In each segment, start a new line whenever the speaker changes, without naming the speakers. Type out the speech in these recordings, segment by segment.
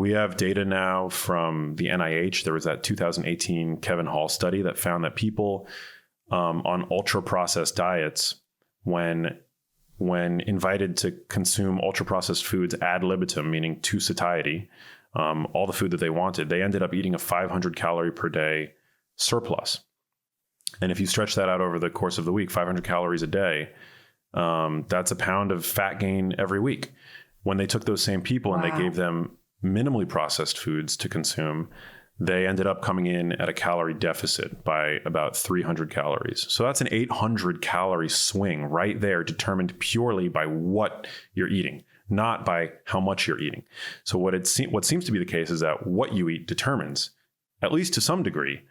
We have data now from the NIH. There was that 2018 Kevin Hall study that found that people on ultra-processed diets, when invited to consume ultra-processed foods ad libitum, meaning to satiety, all the food that they wanted, they ended up eating a 500 calorie per day surplus. And if you stretch that out over the course of the week, 500 calories a day, that's a pound of fat gain every week. When they took those same people and they gave them minimally processed foods to consume, they ended up coming in at a calorie deficit by about 300 calories. So that's an 800 calorie swing right there, determined purely by what you're eating, not by how much you're eating. So what seems to be the case is that what you eat determines, at least to some degree,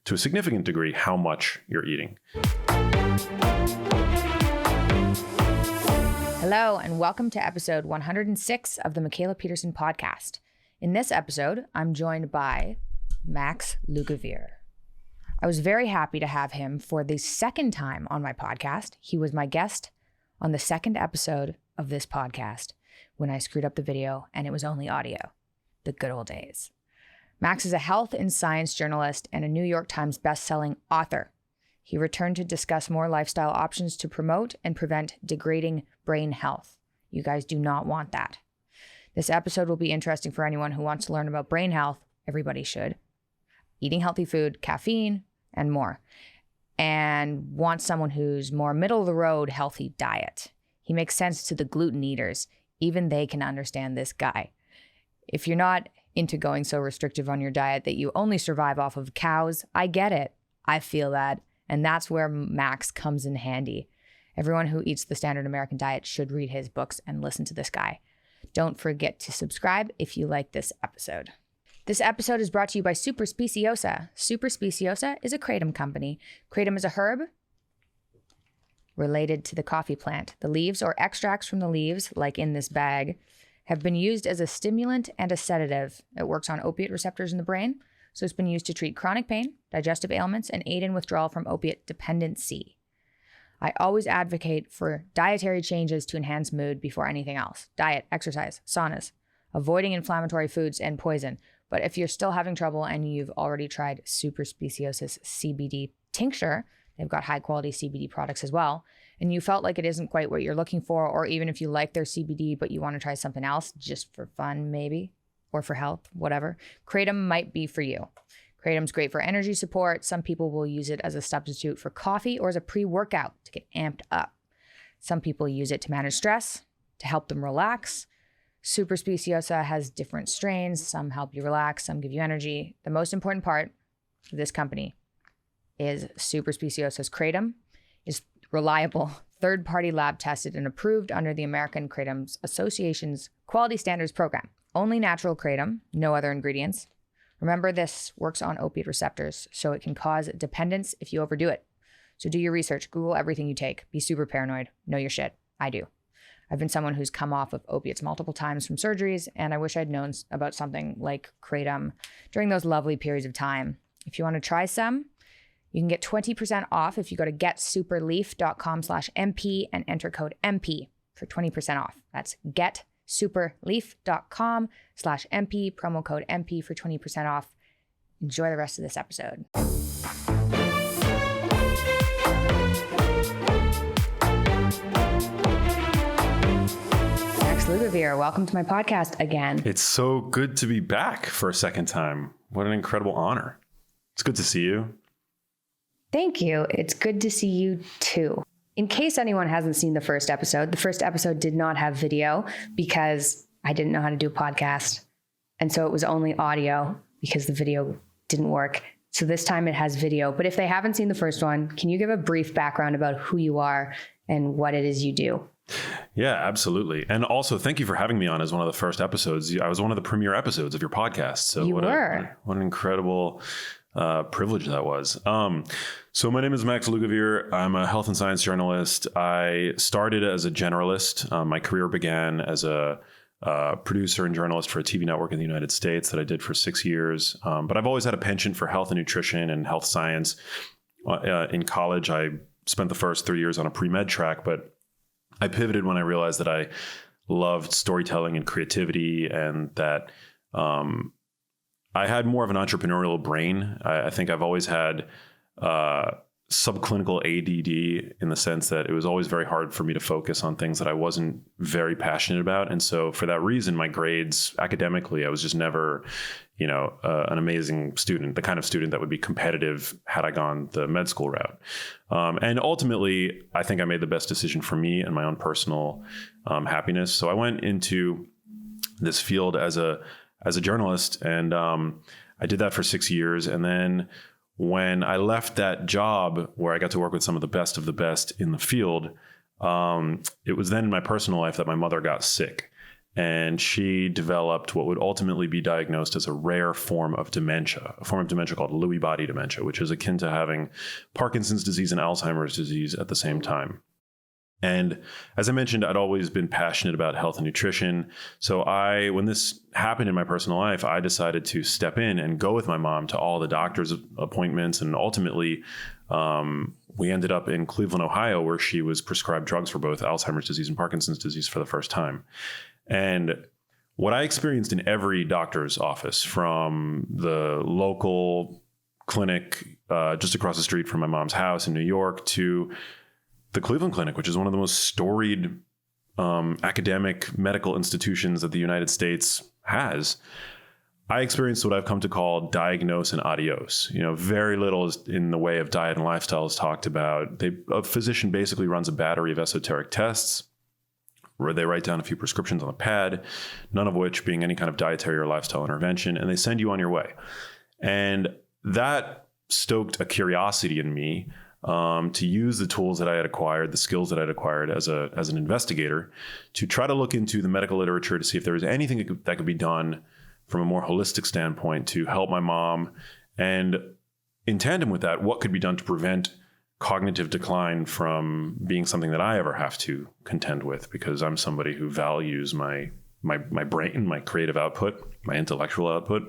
to a significant degree, how much you're eating.
Hello, and welcome to episode 106 of the Mikhaila Peterson podcast. In this episode, I'm joined by Max Lugavere. I was very happy to have him for the second time on my podcast. He was my guest on the second episode of this podcast when I screwed up the video and it was only audio. The good old days. Max is a health and science journalist and a New York Times best-selling author. He returned to discuss more lifestyle options to promote and prevent degrading brain health. You guys do not want that. This episode will be interesting for anyone who wants to learn about brain health. Everybody should. Eating healthy food, caffeine, and more. And wants someone who's more middle-of-the-road healthy diet. He makes sense to the gluten eaters. Even they can understand this guy. If you're not into going so restrictive on your diet that you only survive off of cows, I get it. I feel that. And that's where Max comes in handy. Everyone who eats the standard American diet should read his books and listen to this guy. Don't forget to subscribe if you like this episode. This episode is brought to you by Super Speciosa. Super Speciosa is a kratom company. Kratom is a herb related to the coffee plant. The leaves or extracts from the leaves, like in this bag, have been used as a stimulant and a sedative. It works on opiate receptors in the brain, so it's been used to treat chronic pain, digestive ailments, and aid in withdrawal from opiate dependency. I always advocate for dietary changes to enhance mood before anything else. Diet, exercise, saunas, avoiding inflammatory foods and poison. But if you're still having trouble and you've already tried Super Speciosa's CBD tincture, they've got high quality CBD products as well, and you felt like it isn't quite what you're looking for, or even if you like their CBD but you want to try something else just for fun maybe, or for health, whatever, kratom might be for you. Kratom's great for energy support. Some people will use it as a substitute for coffee or as a pre-workout to get amped up. Some people use it to manage stress, to help them relax. Super Speciosa has different strains. Some help you relax, some give you energy. The most important part of this company is Super Speciosa's kratom is reliable, third-party lab tested and approved under the American Kratom Association's Quality Standards Program. Only natural kratom, no other ingredients. Remember, this works on opiate receptors, so it can cause dependence if you overdo it. So do your research, Google everything you take, be super paranoid, know your shit. I do. I've been someone who's come off of opiates multiple times from surgeries, and I wish I'd known about something like kratom during those lovely periods of time. If you want to try some, you can get 20% off if you go to getsuperleaf.com/MP and enter code MP for 20% off. That's getsuperleaf.com/MP, promo code MP for 20% off. Enjoy the rest of this episode. Max Lugavere, welcome to my podcast again.
It's so good to be back for a second time. What an incredible honor. It's good to see you.
Thank you. It's good to see you too. In case anyone hasn't seen the first episode did not have video because I didn't know how to do a podcast. And so it was only audio because the video didn't work. So this time it has video. But if they haven't seen the first one, can you give a brief background about who you are and what it is you do?
Yeah, absolutely. And also, thank you for having me on as one of the first episodes. I was one of the premiere episodes of your podcast. So what an incredible privilege that was. So my name is Max Lugavere. I'm a health and science journalist. I started as a generalist. My career began as a producer and journalist for a TV network in the United States that I did for 6 years. But I've always had a penchant for health and nutrition and health science. In college, I spent the first 3 years on a pre-med track, but I pivoted when I realized that I loved storytelling and creativity, and that I had more of an entrepreneurial brain. I think I've always had subclinical ADD in the sense that it was always very hard for me to focus on things that I wasn't very passionate about. And so for that reason, my grades academically, I was just never, an amazing student, the kind of student that would be competitive had I gone the med school route. And ultimately, I think I made the best decision for me and my own personal happiness. So I went into this field as a journalist, and I did that for 6 years. And then when I left that job where I got to work with some of the best in the field, it was then in my personal life that my mother got sick, and she developed what would ultimately be diagnosed as a rare form of dementia, a form of dementia called Lewy body dementia, which is akin to having Parkinson's disease and Alzheimer's disease at the same time. And as I mentioned, I'd always been passionate about health and nutrition. So when this happened in my personal life, I decided to step in and go with my mom to all the doctor's appointments. And ultimately, we ended up in Cleveland, Ohio, where she was prescribed drugs for both Alzheimer's disease and Parkinson's disease for the first time. And what I experienced in every doctor's office, from the local clinic just across the street from my mom's house in New York to the Cleveland Clinic, which is one of the most storied academic medical institutions that the United States has, I experienced what I've come to call diagnose and adios. Very little is in the way of diet and lifestyle is talked about. A physician basically runs a battery of esoteric tests where they write down a few prescriptions on a pad, none of which being any kind of dietary or lifestyle intervention, and they send you on your way. And that stoked a curiosity in me to use the tools that I had acquired, the skills that I'd acquired as an investigator, to try to look into the medical literature to see if there was anything that could be done from a more holistic standpoint to help my mom. And in tandem with that, what could be done to prevent cognitive decline from being something that I ever have to contend with, because I'm somebody who values my brain, my creative output, my intellectual output.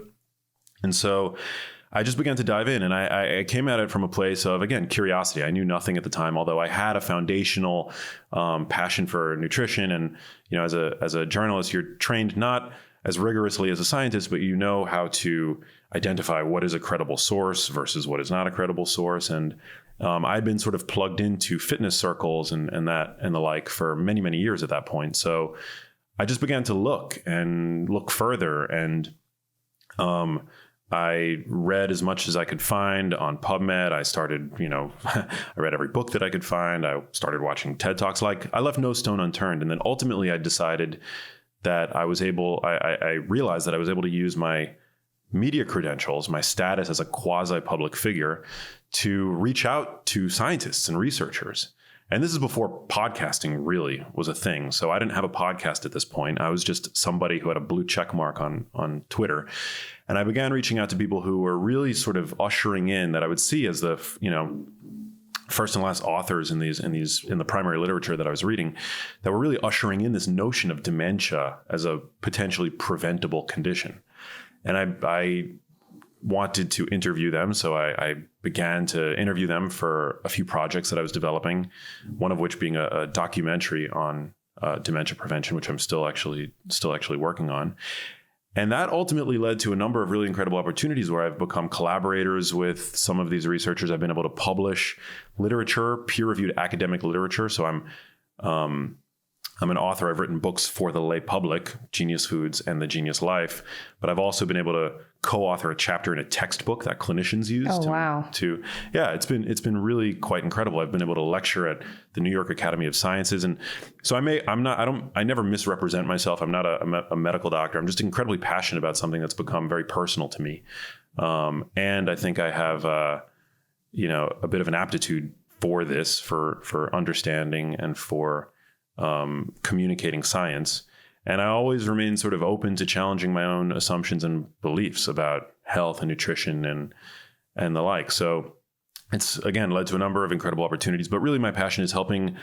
And so I just began to dive in, and I came at it from a place of, again, curiosity. I knew nothing at the time, although I had a foundational passion for nutrition. And, as a journalist, you're trained not as rigorously as a scientist, but you know how to identify what is a credible source versus what is not a credible source. And I'd been sort of plugged into fitness circles and the like for many, many years at that point. So I just began to look further, and I read as much as I could find on PubMed. I started, I read every book that I could find. I started watching TED Talks. I left no stone unturned. And then ultimately I decided that I realized that I was able to use my media credentials, my status as a quasi-public figure, to reach out to scientists and researchers. And this is before podcasting really was a thing. So I didn't have a podcast at this point. I was just somebody who had a blue check mark on Twitter. And I began reaching out to people who were really sort of ushering in, that I would see as the, first and last authors in the primary literature that I was reading, that were really ushering in this notion of dementia as a potentially preventable condition. And I wanted to interview them. So I began to interview them for a few projects that I was developing, one of which being a documentary on dementia prevention, which I'm still actually working on. And that ultimately led to a number of really incredible opportunities where I've become collaborators with some of these researchers. I've been able to publish literature, peer-reviewed academic literature. So I'm an author. I've written books for the lay public, Genius Foods and The Genius Life, but I've also been able to co-author a chapter in a textbook that clinicians use.
Oh, wow.
It's been really quite incredible. I've been able to lecture at the New York Academy of Sciences. And so I never misrepresent myself. I'm not a medical doctor. I'm just incredibly passionate about something that's become very personal to me. And I think I have, a bit of an aptitude for this, for understanding and for communicating science. And I always remain sort of open to challenging my own assumptions and beliefs about health and nutrition and the like. So it's, again, led to a number of incredible opportunities, but really my passion is helping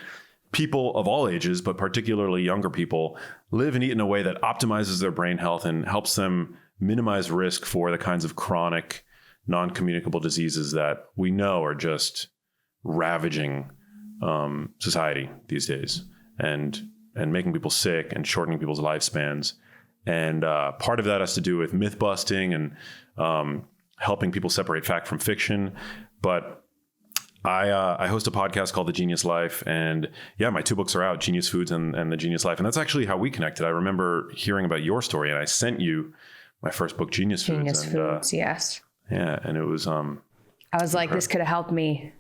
people of all ages, but particularly younger people, live and eat in a way that optimizes their brain health and helps them minimize risk for the kinds of chronic, non-communicable diseases that we know are just ravaging society these days, and making people sick and shortening people's lifespans. And part of that has to do with myth busting and helping people separate fact from fiction. But I host a podcast called The Genius Life. And yeah, my 2 books are out, Genius Foods and The Genius Life. And that's actually how we connected. I remember hearing about your story, and I sent you my first book, Genius Foods.
Genius Foods, yes.
Yeah, and it was...
I was like, this could have helped me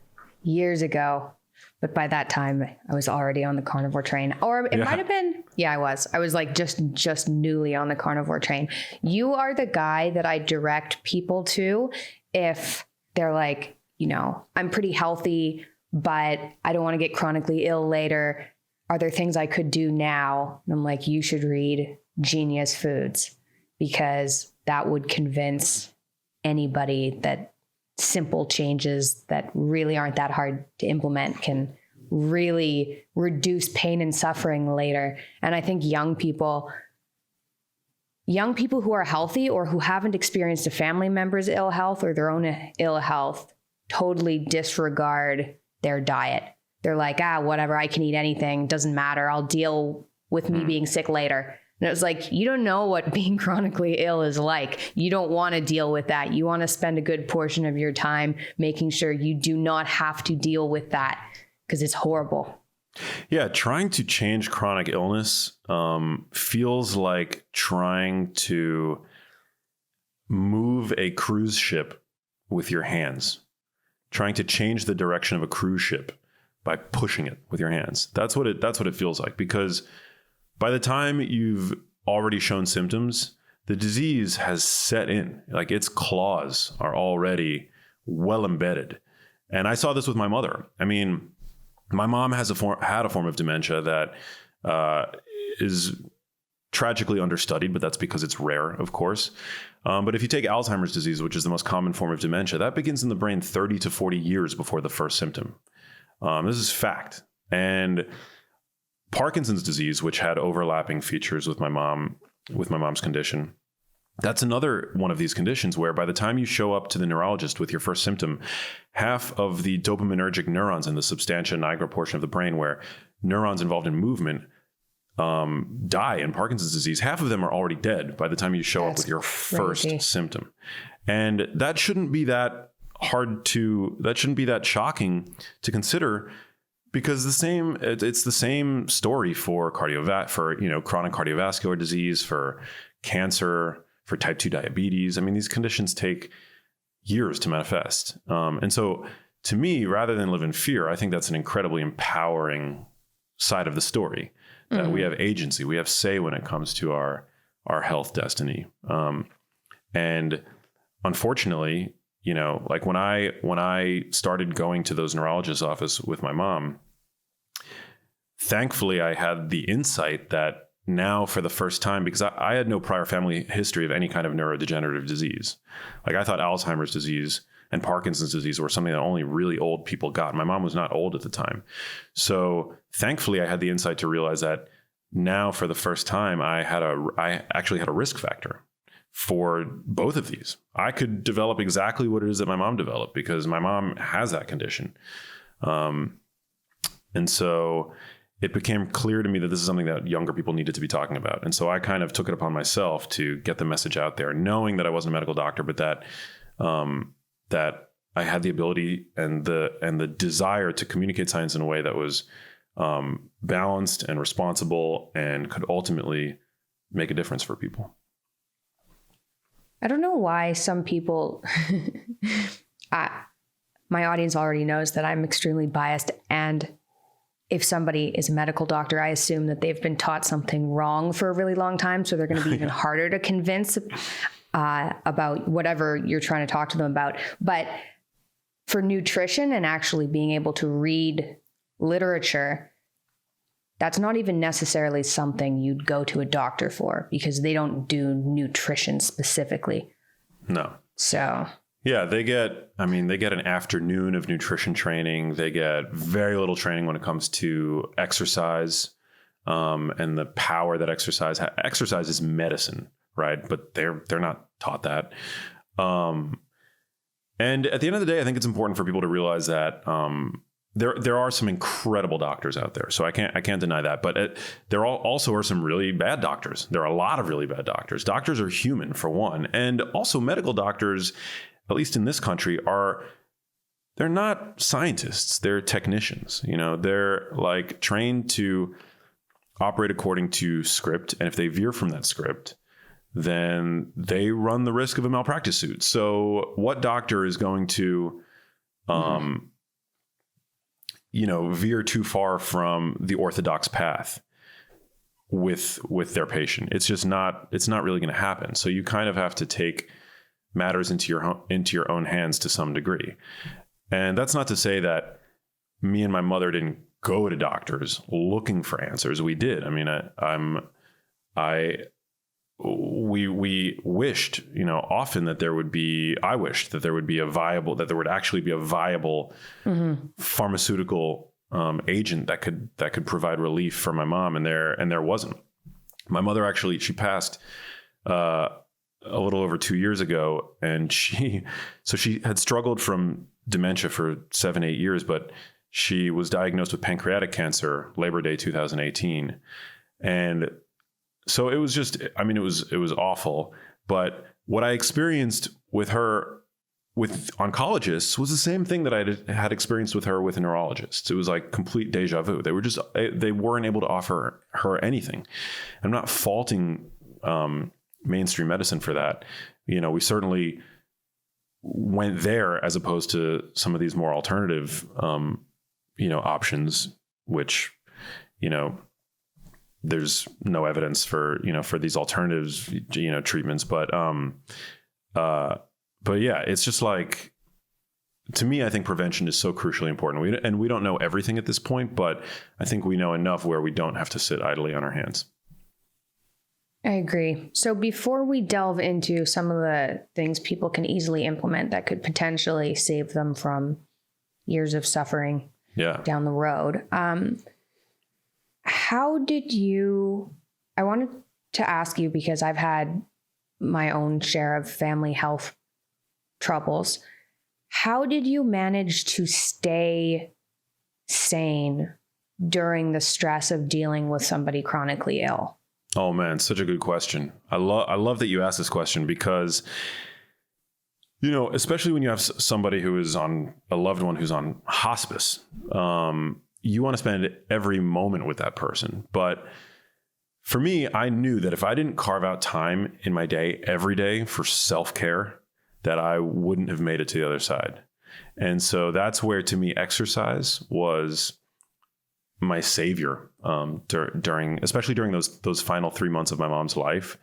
years ago. But by that time, I was already on the carnivore train. Or it might have been... Yeah, I was. I was like just newly on the carnivore train. You are the guy that I direct people to if they're like, you know, I'm pretty healthy, but I don't want to get chronically ill later. Are there things I could do now? And I'm like, you should read Genius Foods, because that would convince anybody that simple changes that really aren't that hard to implement can really reduce pain and suffering later. And I think young people who are healthy or who haven't experienced a family member's ill health or their own ill health totally disregard their diet. They're like, whatever, I can eat anything, doesn't matter. I'll deal with me being sick later. And it was like, you don't know what being chronically ill is like. You don't want to deal with that. You want to spend a good portion of your time making sure you do not have to deal with that, because it's horrible.
Yeah, trying to change chronic illness feels like trying to move a cruise ship with your hands. Trying to change the direction of a cruise ship by pushing it with your hands. That's what it feels like, because by the time you've already shown symptoms, the disease has set in. Like, its claws are already well embedded. And I saw this with my mother. I mean, my mom had a form of dementia that is tragically understudied, but that's because it's rare, of course. But if you take Alzheimer's disease, which is the most common form of dementia, that begins in the brain 30 to 40 years before the first symptom. This is fact. And Parkinson's disease, which had overlapping features with my mom's condition, that's another one of these conditions where by the time you show up to the neurologist with your first symptom, half of the dopaminergic neurons in the substantia nigra portion of the brain, where neurons involved in movement die in Parkinson's disease, half of them are already dead by the time you show up with your first symptom. And that shouldn't be that shocking to consider, because it's the same story for chronic cardiovascular disease, for cancer, for type 2 diabetes. I mean, these conditions take years to manifest. And so to me, rather than live in fear, I think that's an incredibly empowering side of the story, that we have agency, we have say when it comes to our health destiny. And unfortunately, you know, like when I started going to those neurologist's office with my mom, thankfully I had the insight that now for the first time, because I had no prior family history of any kind of neurodegenerative disease. Like, I thought Alzheimer's disease and Parkinson's disease were something that only really old people got. My mom was not old at the time. So thankfully I had the insight to realize that now for the first time, I actually had a risk factor for both of these. I could develop exactly what it is that my mom developed, because my mom has that condition. And so it became clear to me that this is something that younger people needed to be talking about. And so I kind of took it upon myself to get the message out there, knowing that I wasn't a medical doctor, but that I had the ability and the desire to communicate science in a way that was balanced and responsible and could ultimately make a difference for people.
I don't know why some people, my audience already knows that I'm extremely biased, and if somebody is a medical doctor, I assume that they've been taught something wrong for a really long time. So they're going to be even harder to convince about whatever you're trying to talk to them about. But for nutrition and actually being able to read literature, that's not even necessarily something you'd go to a doctor for, because they don't do nutrition specifically. No. So...
yeah, they get an afternoon of nutrition training. They get very little training when it comes to exercise, and the power that exercise is medicine, right? But they're not taught that. And at the end of the day, I think it's important for people to realize that there are some incredible doctors out there, so I can't deny that. But there also are some really bad doctors. There are a lot of really bad doctors. Doctors are human, for one, and also medical doctors, at least in this country, they're not scientists. They're technicians. They're like trained to operate according to script, and if they veer from that script, then they run the risk of a malpractice suit. So, what doctor is going to veer too far from the orthodox path with their patient? It's not really going to happen. So you kind of have to take matters into your own hands to some degree. And that's not to say that me and my mother didn't go to doctors looking for answers. We did. I mean, we wished, often that there would be that there would actually be a viable pharmaceutical agent that could provide relief for my mom, and there wasn't. My mother actually, she passed a little over 2 years ago, and she had struggled from dementia for 7-8 years, but she was diagnosed with pancreatic cancer Labor Day 2018, and so it was just, it was awful. But what I experienced with her, with oncologists, was the same thing that I had experienced with her with a neurologist. It was like complete deja vu. They weren't able to offer her anything. I'm not faulting mainstream medicine for that. We certainly went there as opposed to some of these more alternative, options, which, there's no evidence for these alternatives, treatments. But yeah, it's just like, to me, I think prevention is so crucially important. We don't know everything at this point, but I think we know enough where we don't have to sit idly on our hands.
I agree. So before we delve into some of the things people can easily implement that could potentially save them from years of suffering down the road, I wanted to ask you, because I've had my own share of family health troubles. How did you manage to stay sane during the stress of dealing with somebody chronically ill?
Oh man, such a good question. I love that you asked this question, because, especially when you have somebody who is a loved one who's on hospice, you want to spend every moment with that person. But for me, I knew that if I didn't carve out time in my day every day for self-care, that I wouldn't have made it to the other side. And so that's where, to me, exercise was my savior especially during those final 3 months of my mom's life.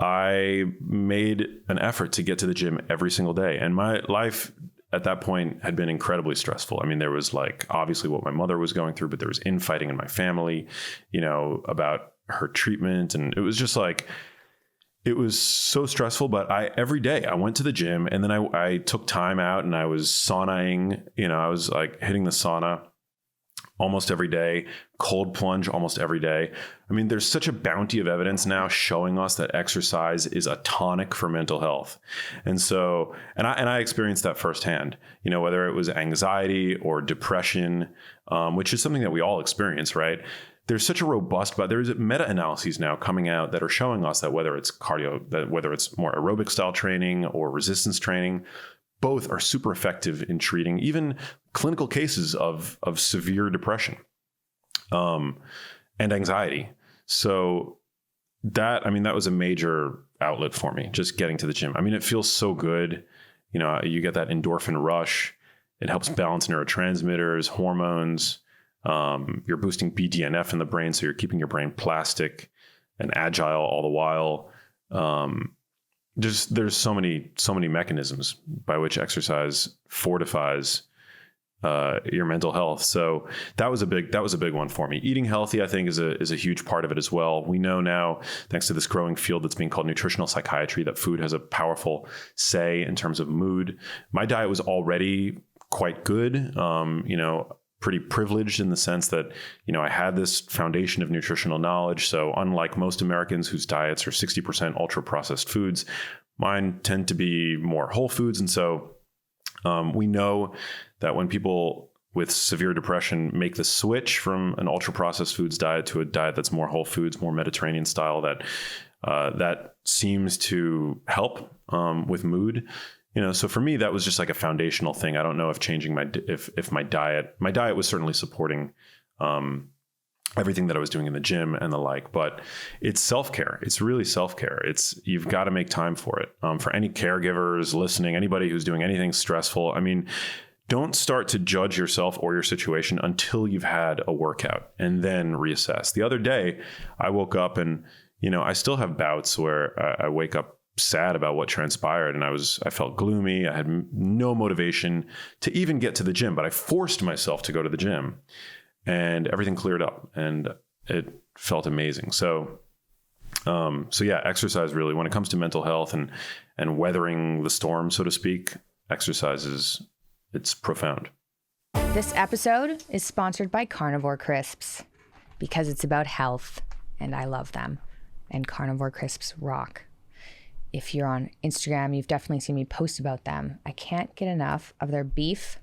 I made an effort to get to the gym every single day. And my life at that point had been incredibly stressful. I mean, there was obviously what my mother was going through, but there was infighting in my family, about her treatment. And it was just it was so stressful. But every day I went to the gym, and then I took time out and I was saunaing, I was hitting the sauna almost every day, cold plunge almost every day. I mean, there's such a bounty of evidence now showing us that exercise is a tonic for mental health. And so, and I experienced that firsthand, whether it was anxiety or depression, which is something that we all experience, right? There's such a robust, but there's meta-analyses now coming out that are showing us that whether it's whether it's more aerobic style training or resistance training, both are super effective in treating even clinical cases of severe depression and anxiety. So that was a major outlet for me, just getting to the gym. I mean, it feels so good. You get that endorphin rush. It helps balance neurotransmitters, hormones. You're boosting BDNF in the brain, so you're keeping your brain plastic and agile all the while. There's so many mechanisms by which exercise fortifies your mental health. So that was a big one for me. Eating healthy, I think, is a huge part of it as well. We know now, thanks to this growing field that's being called nutritional psychiatry, that food has a powerful say in terms of mood. My diet was already quite good. Pretty privileged in the sense that, I had this foundation of nutritional knowledge. So unlike most Americans whose diets are 60% ultra processed foods, mine tend to be more whole foods. And so we know that when people with severe depression make the switch from an ultra processed foods diet to a diet that's more whole foods, more Mediterranean style, that seems to help with mood. So for me, that was just like a foundational thing. I don't know if changing if my diet was certainly supporting everything that I was doing in the gym and the like, but it's self-care. It's really self-care. You've got to make time for it. For any caregivers listening, anybody who's doing anything stressful, I mean, don't start to judge yourself or your situation until you've had a workout and then reassess. The other day I woke up and, I still have bouts where I wake up sad about what transpired, and I felt gloomy. I had no motivation to even get to the gym, but I forced myself to go to the gym, and everything cleared up and it felt amazing. So yeah, exercise really, when it comes to mental health and weathering the storm, so to speak, exercise it's profound.
This episode is sponsored by Carnivore Crisps because it's about health and I love them, and Carnivore Crisps rock. If you're on Instagram, you've definitely seen me post about them. I can't get enough of their beef,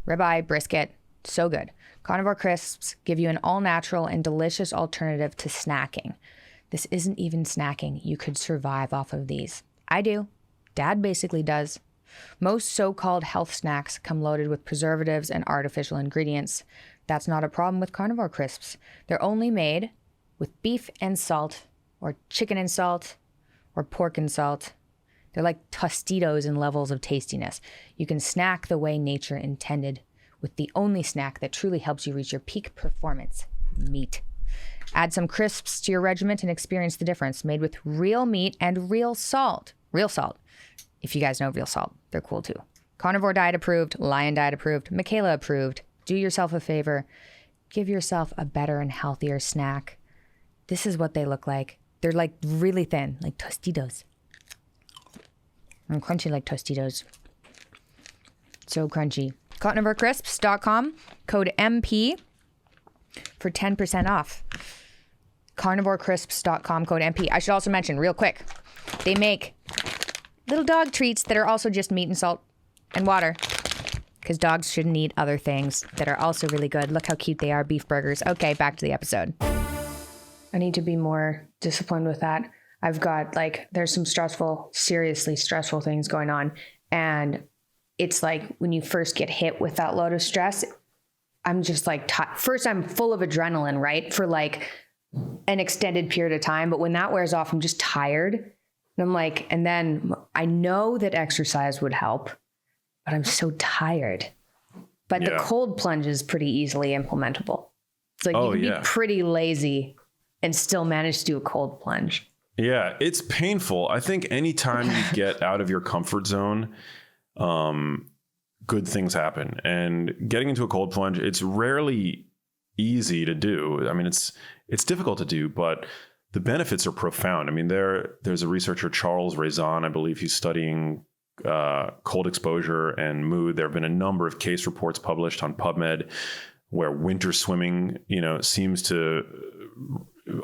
ribeye, brisket. So good. Carnivore Crisps give you an all-natural and delicious alternative to snacking. This isn't even snacking. You could survive off of these. I do. Dad basically does. Most so-called health snacks come loaded with preservatives and artificial ingredients. That's not a problem with Carnivore Crisps. They're only made with beef and salt, or chicken and salt, or pork and salt. They're like Tostitos in levels of tastiness. You can snack the way nature intended, with the only snack that truly helps you reach your peak performance: meat. Add some crisps to your regimen and experience the difference. Made with real meat and real salt. Real salt. If you guys know real salt, they're cool too. Carnivore Diet approved, Lion Diet approved, Mikhaila approved. Do yourself a favor. Give yourself a better and healthier snack. This is what they look like. They're like really thin, like Tostitos. And crunchy like Tostitos. So crunchy. CarnivoreCrisps.com, code MP for 10% off. CarnivoreCrisps.com, code MP. I should also mention real quick, they make little dog treats that are also just meat and salt and water, because dogs shouldn't eat other things that are also really good. Look how cute they are, beef burgers. Okay, back to the episode. I need to be more disciplined with that. I've got there's some seriously stressful things going on. And it's like when you first get hit with that load of stress, I'm just first I'm full of adrenaline, right? For an extended period of time. But when that wears off, I'm just tired. And and then I know that exercise would help, but I'm so tired. But the cold plunge is pretty easily implementable. It's you can be pretty lazy and still manage to do a cold plunge.
Yeah, it's painful. I think anytime you get out of your comfort zone, good things happen. And getting into a cold plunge, it's rarely easy to do. I mean, it's difficult to do, but the benefits are profound. I mean, there's a researcher, Charles Raison, I believe he's studying cold exposure and mood. There have been a number of case reports published on PubMed where winter swimming, seems to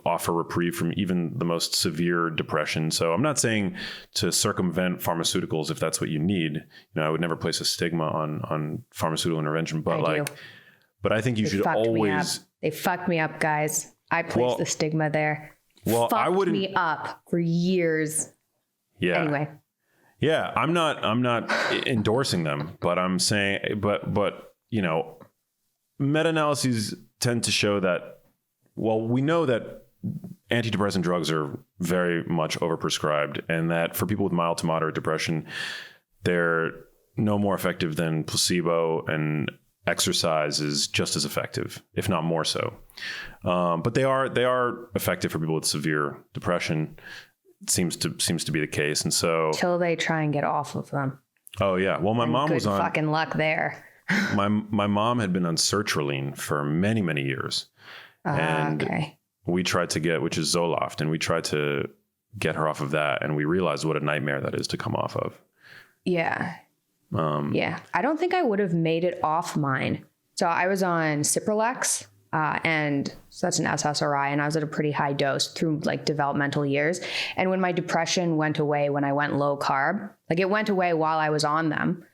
offer reprieve from even the most severe depression. So I'm not saying to circumvent pharmaceuticals if that's what you need. I would never place a stigma on pharmaceutical intervention, but but I think you should always.
They fucked me up, guys. I placed the stigma there.
Well, I wouldn't.
Me up for years.
Yeah.
Anyway.
Yeah, I'm not endorsing them, but I'm saying, but meta-analyses tend to show that. Well, we know that antidepressant drugs are very much overprescribed, and that for people with mild to moderate depression, they're no more effective than placebo, and exercise is just as effective, if not more so. But they are effective for people with severe depression. It seems to be the case, and so
till they try and get off of them.
Oh yeah, well, my mom was on
fucking luck there.
my mom had been on sertraline for many years. And we tried to get, which is Zoloft, and we tried to get her off of that, and we realized what a nightmare that is to come off of.
Yeah. I don't think I would have made it off mine. So I was on Cipralex, and so that's an SSRI, and I was at a pretty high dose through developmental years. And when my depression went away, when I went low carb, it went away while I was on them.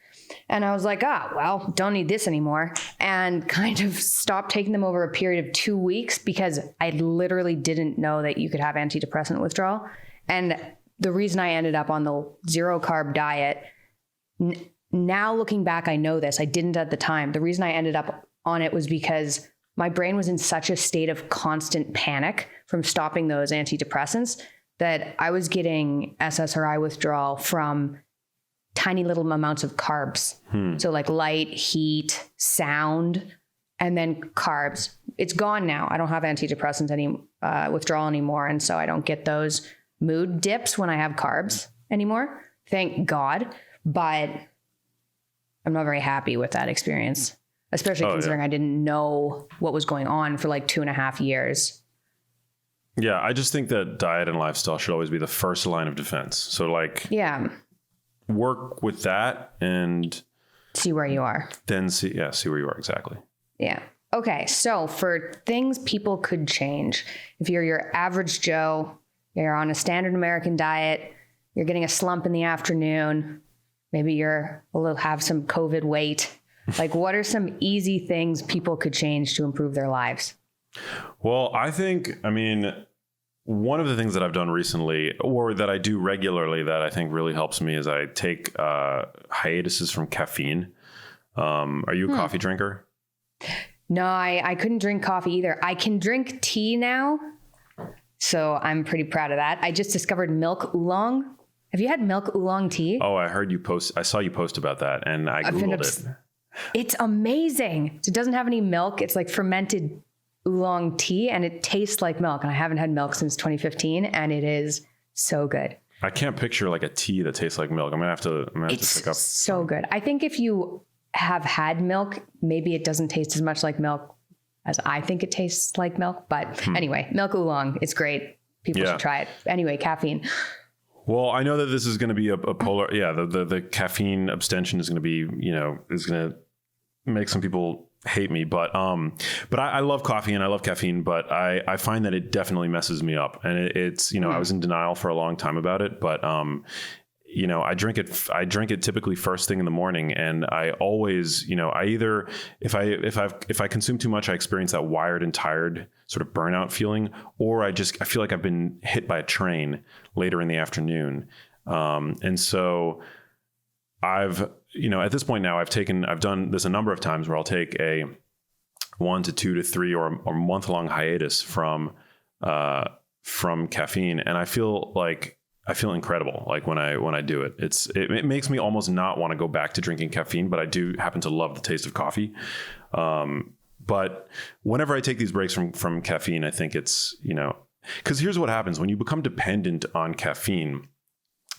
And I was like, well, don't need this anymore. And kind of stopped taking them over a period of 2 weeks because I literally didn't know that you could have antidepressant withdrawal. And the reason I ended up on the 0 carb diet, now looking back, I know this, I didn't at the time. The reason I ended up on it was because my brain was in such a state of constant panic from stopping those antidepressants that I was getting SSRI withdrawal from tiny little amounts of carbs. So like light, heat, sound, and then carbs. It's gone now. I don't have antidepressants withdrawal anymore. And so I don't get those mood dips when I have carbs anymore. Thank God. But I'm not very happy with that experience, especially considering I didn't know what was going on for like 2.5 years.
Yeah, I just think that diet and lifestyle should always be the first line of defense. So like, work with that and
see where you are.
Then see where you are. Exactly.
Yeah. Okay. So for things people could change, if you're your average Joe, you're on a standard American diet, you're getting a slump in the afternoon, maybe have some COVID weight. Like, what are some easy things people could change to improve their lives?
Well, one of the things that I've done recently, or that I do regularly, that I think really helps me, is I take hiatuses from caffeine. Are you a coffee drinker?
No, I couldn't drink coffee either. I can drink tea now, so I'm pretty proud of that. I just discovered milk oolong. Have you had milk oolong tea? Oh,
I heard you post. I saw you post about that, and I Googled it.
It's amazing. So it doesn't have any milk. It's like fermented oolong tea, and it tastes like milk. And I haven't had milk since 2015, and it is so good.
I can't picture like a tea that tastes like milk. I'm gonna have to pick up.
It's so good. I think if you have had milk, maybe it doesn't taste as much like milk as I think it tastes like milk. But anyway, milk oolong, it's great. People should try it. Anyway, caffeine.
Well, I know that this is going to be a polar. Yeah, the caffeine abstention is going to be, is going to make some people hate me. But I love coffee and I love caffeine, but I find that it definitely messes me up. And it's, I was in denial for a long time about it, but I drink it typically first thing in the morning, and I always, I either, if I consume too much, I experience that wired and tired sort of burnout feeling, or I feel like I've been hit by a train later in the afternoon. And so I've, at this point now I've done this a number of times where I'll take a 1 to 2 to 3 or month long hiatus from caffeine. And I feel incredible. Like when I do it, it makes me almost not want to go back to drinking caffeine, but I do happen to love the taste of coffee. But whenever I take these breaks from caffeine, I think it's, because here's what happens when you become dependent on caffeine.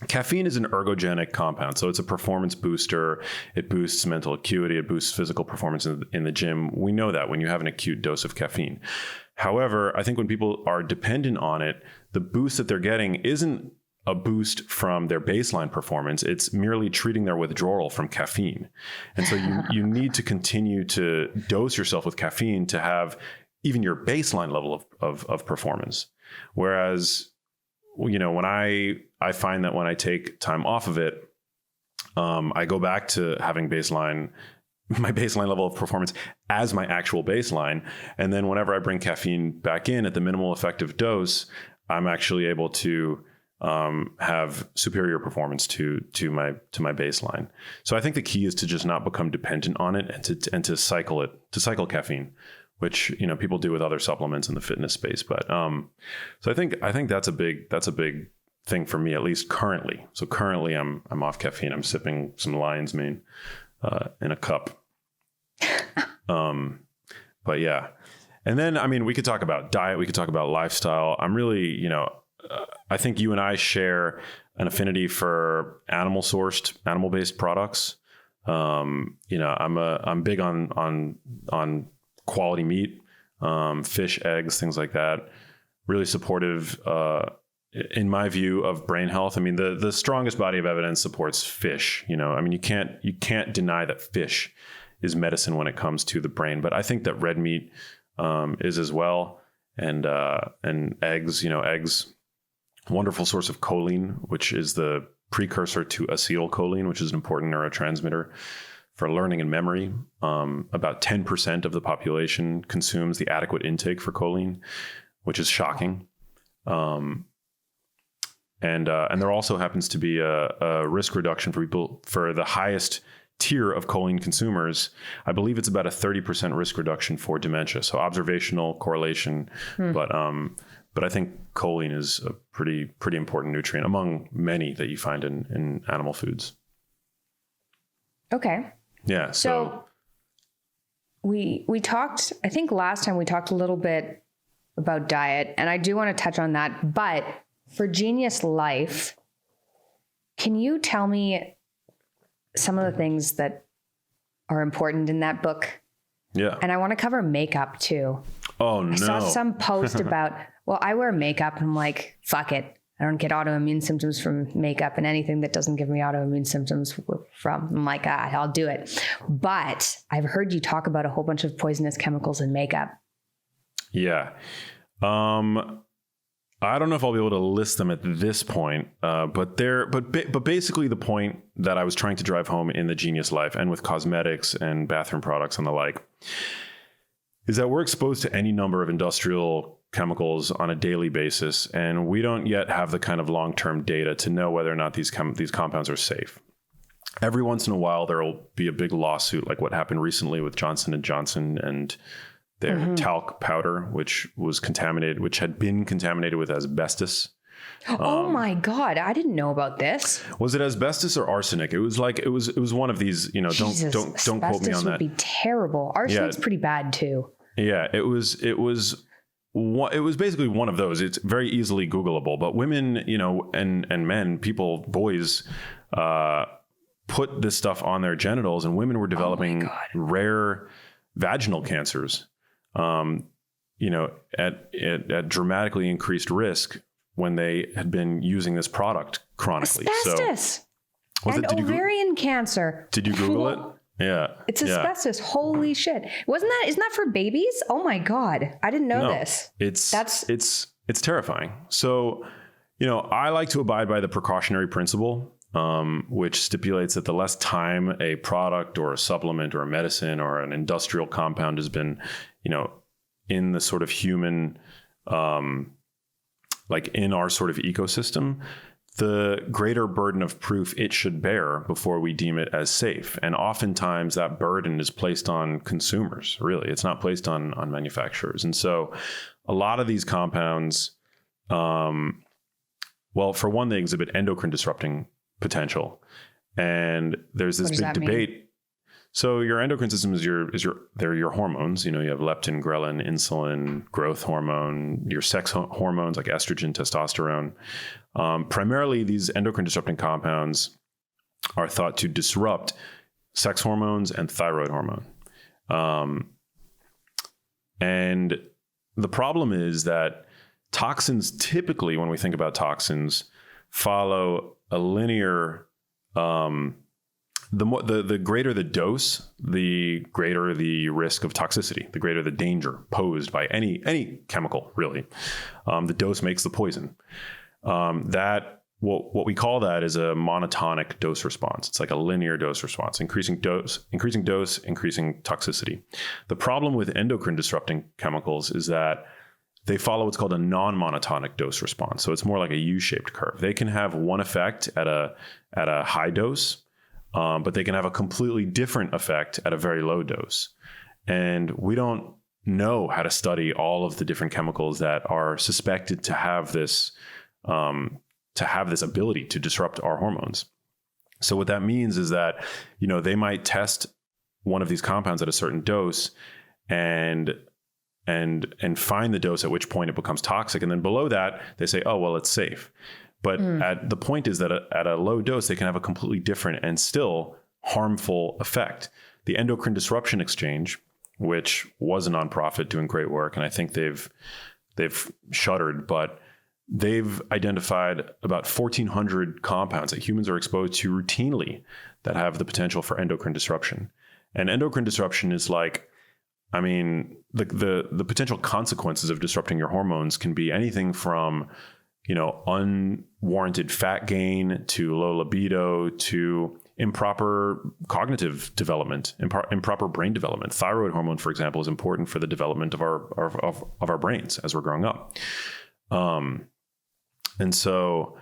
Caffeine is an ergogenic compound. So it's a performance booster. It boosts mental acuity. It boosts physical performance in the gym. We know that when you have an acute dose of caffeine. However, I think when people are dependent on it, the boost that they're getting isn't a boost from their baseline performance. It's merely treating their withdrawal from caffeine. And so you need to continue to dose yourself with caffeine to have even your baseline level of performance. Whereas, when I find that when I take time off of it, I go back to having my baseline level of performance as my actual baseline. And then whenever I bring caffeine back in at the minimal effective dose, I'm actually able to have superior performance to my baseline. So I think the key is to just not become dependent on it and to cycle caffeine, which people do with other supplements in the fitness space. But so I think that's a big thing for me, at least currently. So currently I'm off caffeine. I'm sipping some lion's mane in a cup. But yeah. And then we could talk about diet, we could talk about lifestyle. I'm really, I think you and I share an affinity for animal-based products. I'm big on quality meat, fish, eggs, things like that. Really supportive, in my view, of brain health. The strongest body of evidence supports fish. You can't deny that fish is medicine when it comes to the brain. But I think that red meat is as well, and eggs. Eggs. Wonderful source of choline, which is the precursor to acetylcholine, which is an important neurotransmitter for learning and memory. About 10% of the population consumes the adequate intake for choline, which is shocking. And there also happens to be a risk reduction for people for the highest tier of choline consumers. I believe it's about a 30% risk reduction for dementia. So observational correlation, but I think choline is a pretty important nutrient among many that you find in animal foods.
Okay.
Yeah.
So we talked, I think last time we talked a little bit about diet, and I do want to touch on that, but for Genius Life, can you tell me some of the things that are important in that book?
Yeah.
And I want to cover makeup too.
Oh, no.
I saw some post about, well, I wear makeup and I'm like, fuck it. I don't get autoimmune symptoms from makeup, and anything that doesn't give me autoimmune symptoms I'm like, I'll do it. But I've heard you talk about a whole bunch of poisonous chemicals in makeup.
Yeah. I don't know if I'll be able to list them at this point, but basically the point that I was trying to drive home in the Genius Life and with cosmetics and bathroom products and the like is that we're exposed to any number of industrial chemicals on a daily basis, and we don't yet have the kind of long-term data to know whether or not these compounds are safe. Every once in a while, there will be a big lawsuit like what happened recently with Johnson & Johnson and their talc powder, which had been contaminated with asbestos.
Oh my God. I didn't know about this.
Was it asbestos or arsenic? It was one of these,
Jesus,
don't quote me on that.
Would be terrible. Arsenic's pretty bad too.
Yeah, it was basically one of those. It's very easily Googleable, but women, and men, boys, put this stuff on their genitals, and women were developing rare vaginal cancers, at dramatically increased risk when they had been using this product chronically.
Asbestos and ovarian cancer.
Did you Google it? Yeah.
It's asbestos. Holy shit. Isn't that for babies? Oh my God. I didn't know this.
It's terrifying. So, I like to abide by the precautionary principle, which stipulates that the less time a product or a supplement or a medicine or an industrial compound has been, in the sort of human, like in our sort of ecosystem, the greater burden of proof it should bear before we deem it as safe. And oftentimes that burden is placed on consumers, really. It's not placed on manufacturers. And so a lot of these compounds, for one, they exhibit endocrine disrupting potential. And there's this big debate. So your endocrine system they're your hormones. You have leptin, ghrelin, insulin, growth hormone, your sex hormones like estrogen, testosterone. Primarily, these endocrine disrupting compounds are thought to disrupt sex hormones and thyroid hormone. And the problem is that toxins typically, when we think about toxins, follow a linear, the greater the dose, the greater the risk of toxicity, the greater the danger posed by any chemical, really. The dose makes the poison. What we call that is a monotonic dose response. It's like a linear dose response, increasing dose, increasing toxicity. The problem with endocrine disrupting chemicals is that they follow what's called a non-monotonic dose response. So it's more like a U-shaped curve. They can have one effect at a high dose, but they can have a completely different effect at a very low dose. And we don't know how to study all of the different chemicals that are suspected to have this ability to disrupt our hormones. So what that means is that, they might test one of these compounds at a certain dose and find the dose at which point it becomes toxic. And then below that, they say, oh, well, it's safe. But the point is that at a low dose, they can have a completely different and still harmful effect. The Endocrine Disruption Exchange, which was a nonprofit doing great work, and I think they've shuttered, but they've identified about 1,400 compounds that humans are exposed to routinely that have the potential for endocrine disruption. And endocrine disruption is like, the potential consequences of disrupting your hormones can be anything from, unwarranted fat gain to low libido to improper cognitive development, improper brain development. Thyroid hormone, for example, is important for the development of our brains as we're growing up. And so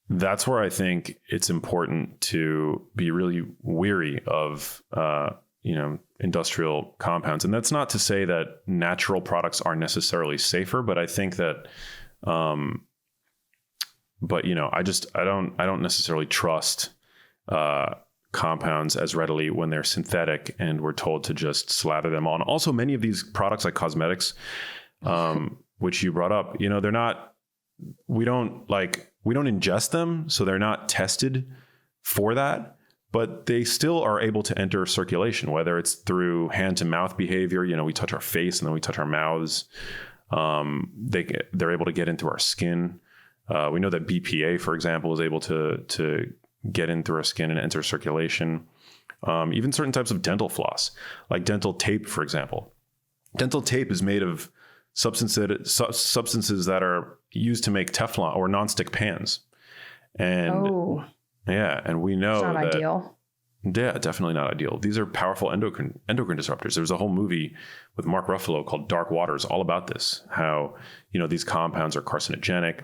that's where I think it's important to be really weary of, industrial compounds. And that's not to say that natural products are necessarily safer, but I think that, I don't necessarily trust compounds as readily when they're synthetic and we're told to just slather them on. Also, many of these products like cosmetics, which you brought up, they're not, we don't ingest them. So they're not tested for that, but they still are able to enter circulation, whether it's through hand to mouth behavior. We touch our face and then we touch our mouths. They're able to get into our skin. We know that BPA, for example, is able to get in through our skin and enter circulation. Even certain types of dental floss, like dental tape, for example. Dental tape is made of substances that are used to make Teflon or nonstick pans. And and we know
it's not
that
ideal.
Yeah, definitely not ideal. These are powerful endocrine disruptors. There was a whole movie with Mark Ruffalo called Dark Waters, all about this, how, these compounds are carcinogenic.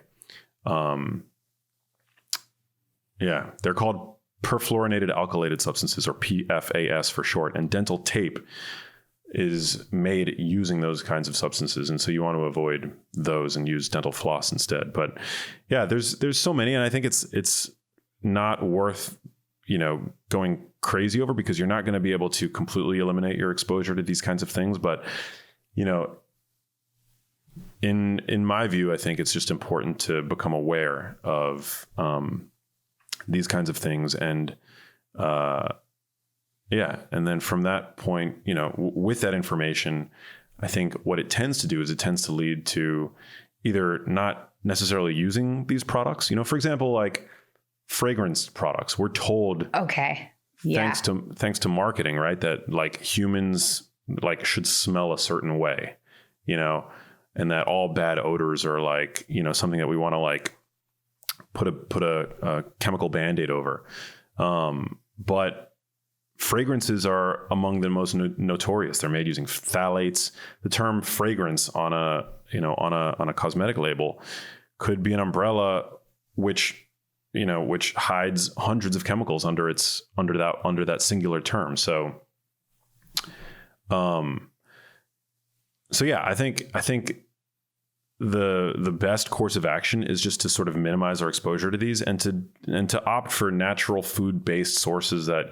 They're called perfluorinated alkylated substances, or PFAS for short, and dental tape is made using those kinds of substances. And so you want to avoid those and use dental floss instead. But yeah, there's so many, and I think it's not worth, going crazy over, because you're not going to be able to completely eliminate your exposure to these kinds of things. But, in my view, I think it's just important to become aware of, these kinds of things. And, and then from that point, with that information, I think what it tends to do is it tends to lead to either not necessarily using these products, for example, like fragrance products. We're told, thanks to marketing, right, that like humans should smell a certain way, and that all bad odors are like, something that we want to put a chemical Band-Aid over. But fragrances are among the most notorious. They're made using phthalates. The term fragrance on a cosmetic label could be an umbrella which hides hundreds of chemicals under that singular term. So I think the best course of action is just to sort of minimize our exposure to these and to opt for natural food-based sources that,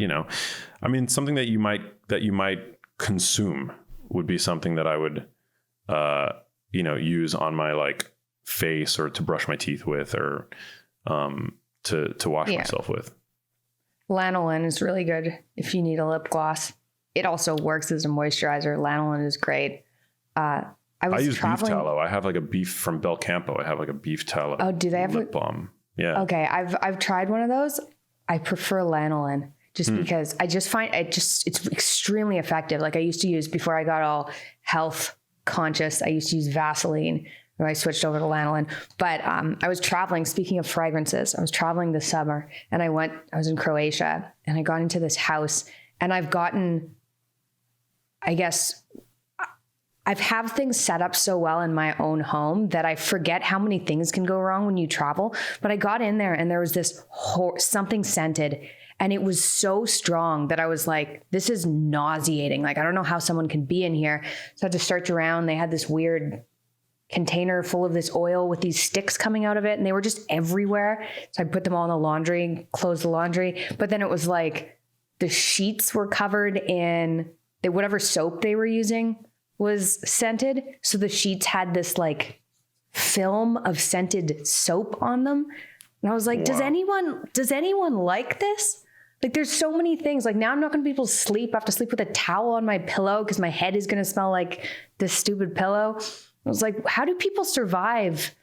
something that you might consume would be something that I would, use on my face, or to brush my teeth with, or, to wash myself with.
Lanolin is really good if you need a lip gloss. It also works as a moisturizer. Lanolin is great. I use beef tallow. I have a beef from Belcampo. I have a beef tallow. Oh, do they have lip balm? Yeah. Okay. I've tried one of those. I prefer lanolin just because I just find it's extremely effective. I used to use, before I got all health conscious, I used to use Vaseline, and I switched over to lanolin. But I was traveling, speaking of fragrances, I was traveling this summer, and I was in Croatia, and I got into this house, and I've have things set up so well in my own home that I forget how many things can go wrong when you travel. But I got in there and there was this something scented, and it was so strong that I was like, this is nauseating. I don't know how someone can be in here. So I had to search around. They had this weird container full of this oil with these sticks coming out of it, and they were just everywhere. So I put them all in the laundry, closed the laundry. But then it was the sheets were covered in whatever soap they were using was scented. So the sheets had this film of scented soap on them. And I was like, wow. Does anyone like this? There's so many things. Now I'm not going to be able to sleep. I have to sleep with a towel on my pillow because my head is going to smell like this stupid pillow. I was like, how do people survive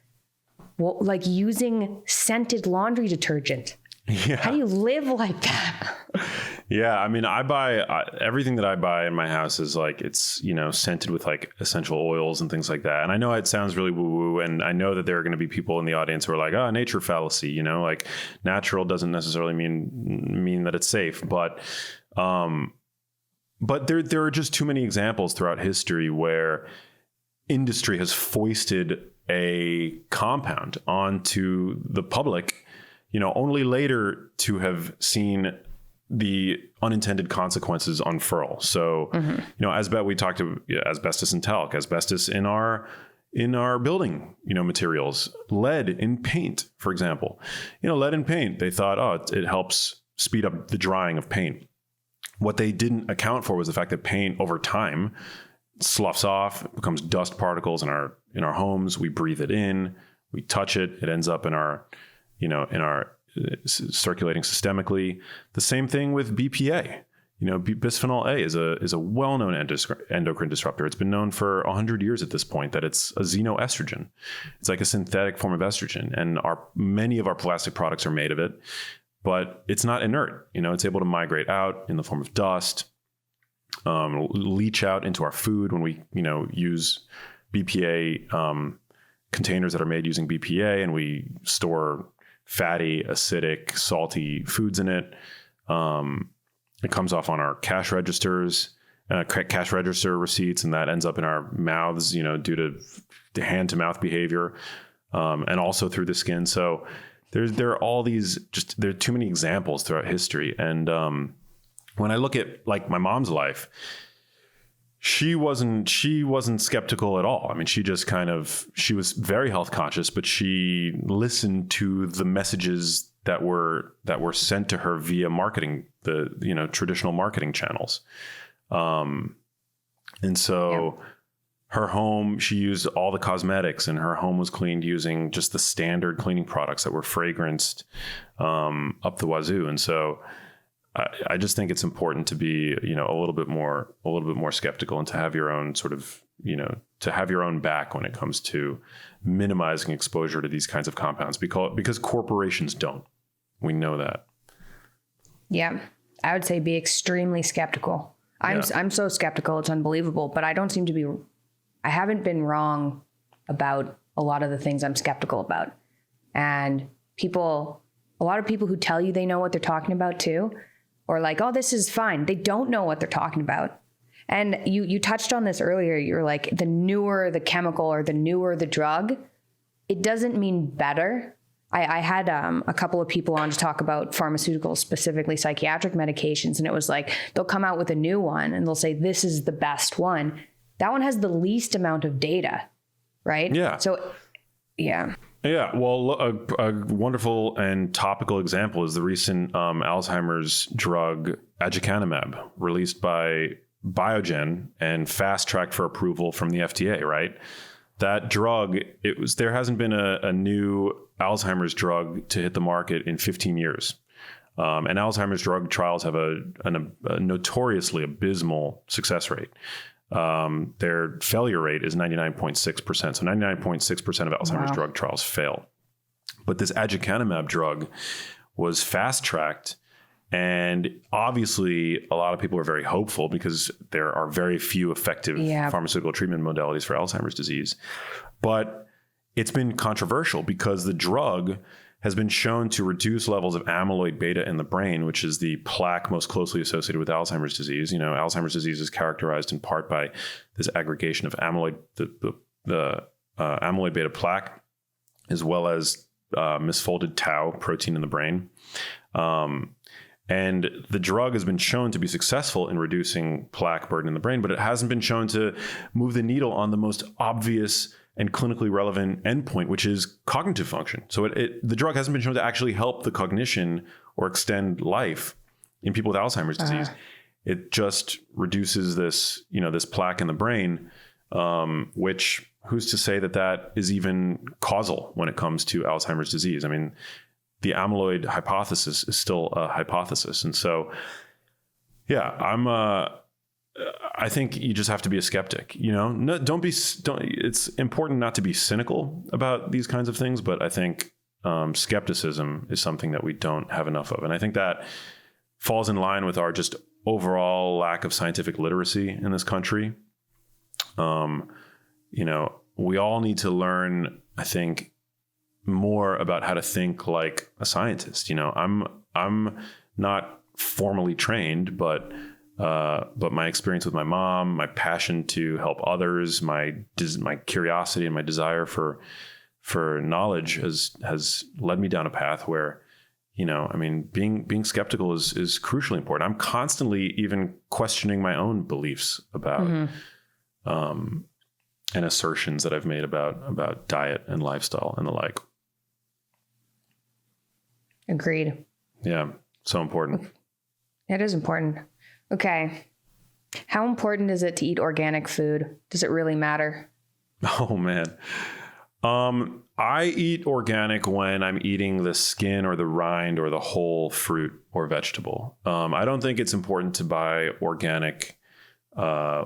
using scented laundry detergent?
Yeah.
How do you live like that?
Yeah. I mean, everything that I buy in my house is like, it's, scented with like essential oils and things like that. And I know it sounds really woo woo. And I know that there are going to be people in the audience who are like, oh, nature fallacy, like natural doesn't necessarily mean that it's safe. But there are just too many examples throughout history where industry has foisted a compound onto the public, only later to have seen the unintended consequences unfurl. So, we talked about asbestos and talc, asbestos in our building, materials, lead in paint, for example, lead in paint. They thought, it helps speed up the drying of paint. What they didn't account for was the fact that paint over time sloughs off, becomes dust particles in our homes. We breathe it in, we touch it, it ends up in our circulating systemically. The same thing with BPA. Bisphenol A is a well-known endocrine disruptor. It's been known for 100 years at this point that it's a xenoestrogen. It's like a synthetic form of estrogen, and many of our plastic products are made of it, but it's not inert. It's able to migrate out in the form of dust, leach out into our food when we, use BPA containers that are made using BPA, and we store fatty, acidic, salty foods in it. It comes off on our cash registers, cash register receipts, and that ends up in our mouths, due to the hand to mouth behavior, and also through the skin. So there are all these, there are too many examples throughout history. And when I look at like my mom's life, she wasn't skeptical at all. I mean, she was very health conscious, but she listened to the messages that were sent to her via marketing, the traditional marketing channels. And so her home, she used all the cosmetics, and her home was cleaned using just the standard cleaning products that were fragranced up the wazoo. And so I just think it's important to be, a little bit more skeptical, and to have your own sort of, to have your own back when it comes to minimizing exposure to these kinds of compounds, because corporations don't. We know that. Yeah,
I would say be extremely skeptical. I'm so skeptical, it's unbelievable, but I haven't been wrong about a lot of the things I'm skeptical about. And a lot of people who tell you they know what they're talking about too, or like, oh, this is fine. They don't know what they're talking about. And you touched on this earlier. You're like, the newer the chemical or the newer the drug, it doesn't mean better. I had a couple of people on to talk about pharmaceuticals, specifically psychiatric medications. And it was like, they'll come out with a new one and they'll say, this is the best one. That one has the least amount of data, right?
Yeah.
So, yeah.
Yeah, well, a wonderful and topical example is the recent Alzheimer's drug aducanumab, released by Biogen and fast-tracked for approval from the FDA, right? That drug, there hasn't been a new Alzheimer's drug to hit the market in 15 years. And Alzheimer's drug trials have a notoriously abysmal success rate. Their failure rate is 99.6%. So 99.6% of Alzheimer's drug trials fail. But this aducanumab drug was fast-tracked, and obviously a lot of people are very hopeful because there are very few effective pharmaceutical treatment modalities for Alzheimer's disease. But it's been controversial because the drug has been shown to reduce levels of amyloid beta in the brain, which is the plaque most closely associated with Alzheimer's disease. Alzheimer's disease is characterized in part by this aggregation of amyloid, the amyloid beta plaque, as well as misfolded tau protein in the brain. And the drug has been shown to be successful in reducing plaque burden in the brain, but it hasn't been shown to move the needle on the most obvious and clinically relevant endpoint, which is cognitive function. So the drug hasn't been shown to actually help the cognition or extend life in people with Alzheimer's disease. It just reduces this plaque in the brain, which who's to say that is even causal when it comes to Alzheimer's disease? I mean, the amyloid hypothesis is still a hypothesis. And so, I think you just have to be a skeptic, it's important not to be cynical about these kinds of things, but I think skepticism is something that we don't have enough of. And I think that falls in line with our just overall lack of scientific literacy in this country. We all need to learn, I think, more about how to think like a scientist. I'm not formally trained, but my experience with my mom, my passion to help others, my curiosity and my desire for knowledge has led me down a path where, being skeptical is crucially important. I'm constantly even questioning my own beliefs about, and assertions that I've made about diet and lifestyle and the like.
Agreed.
Yeah. So important.
It is important. Okay. How important is it to eat organic food? Does it really matter?
Oh, man. I eat organic when I'm eating the skin or the rind or the whole fruit or vegetable. I don't think it's important to buy organic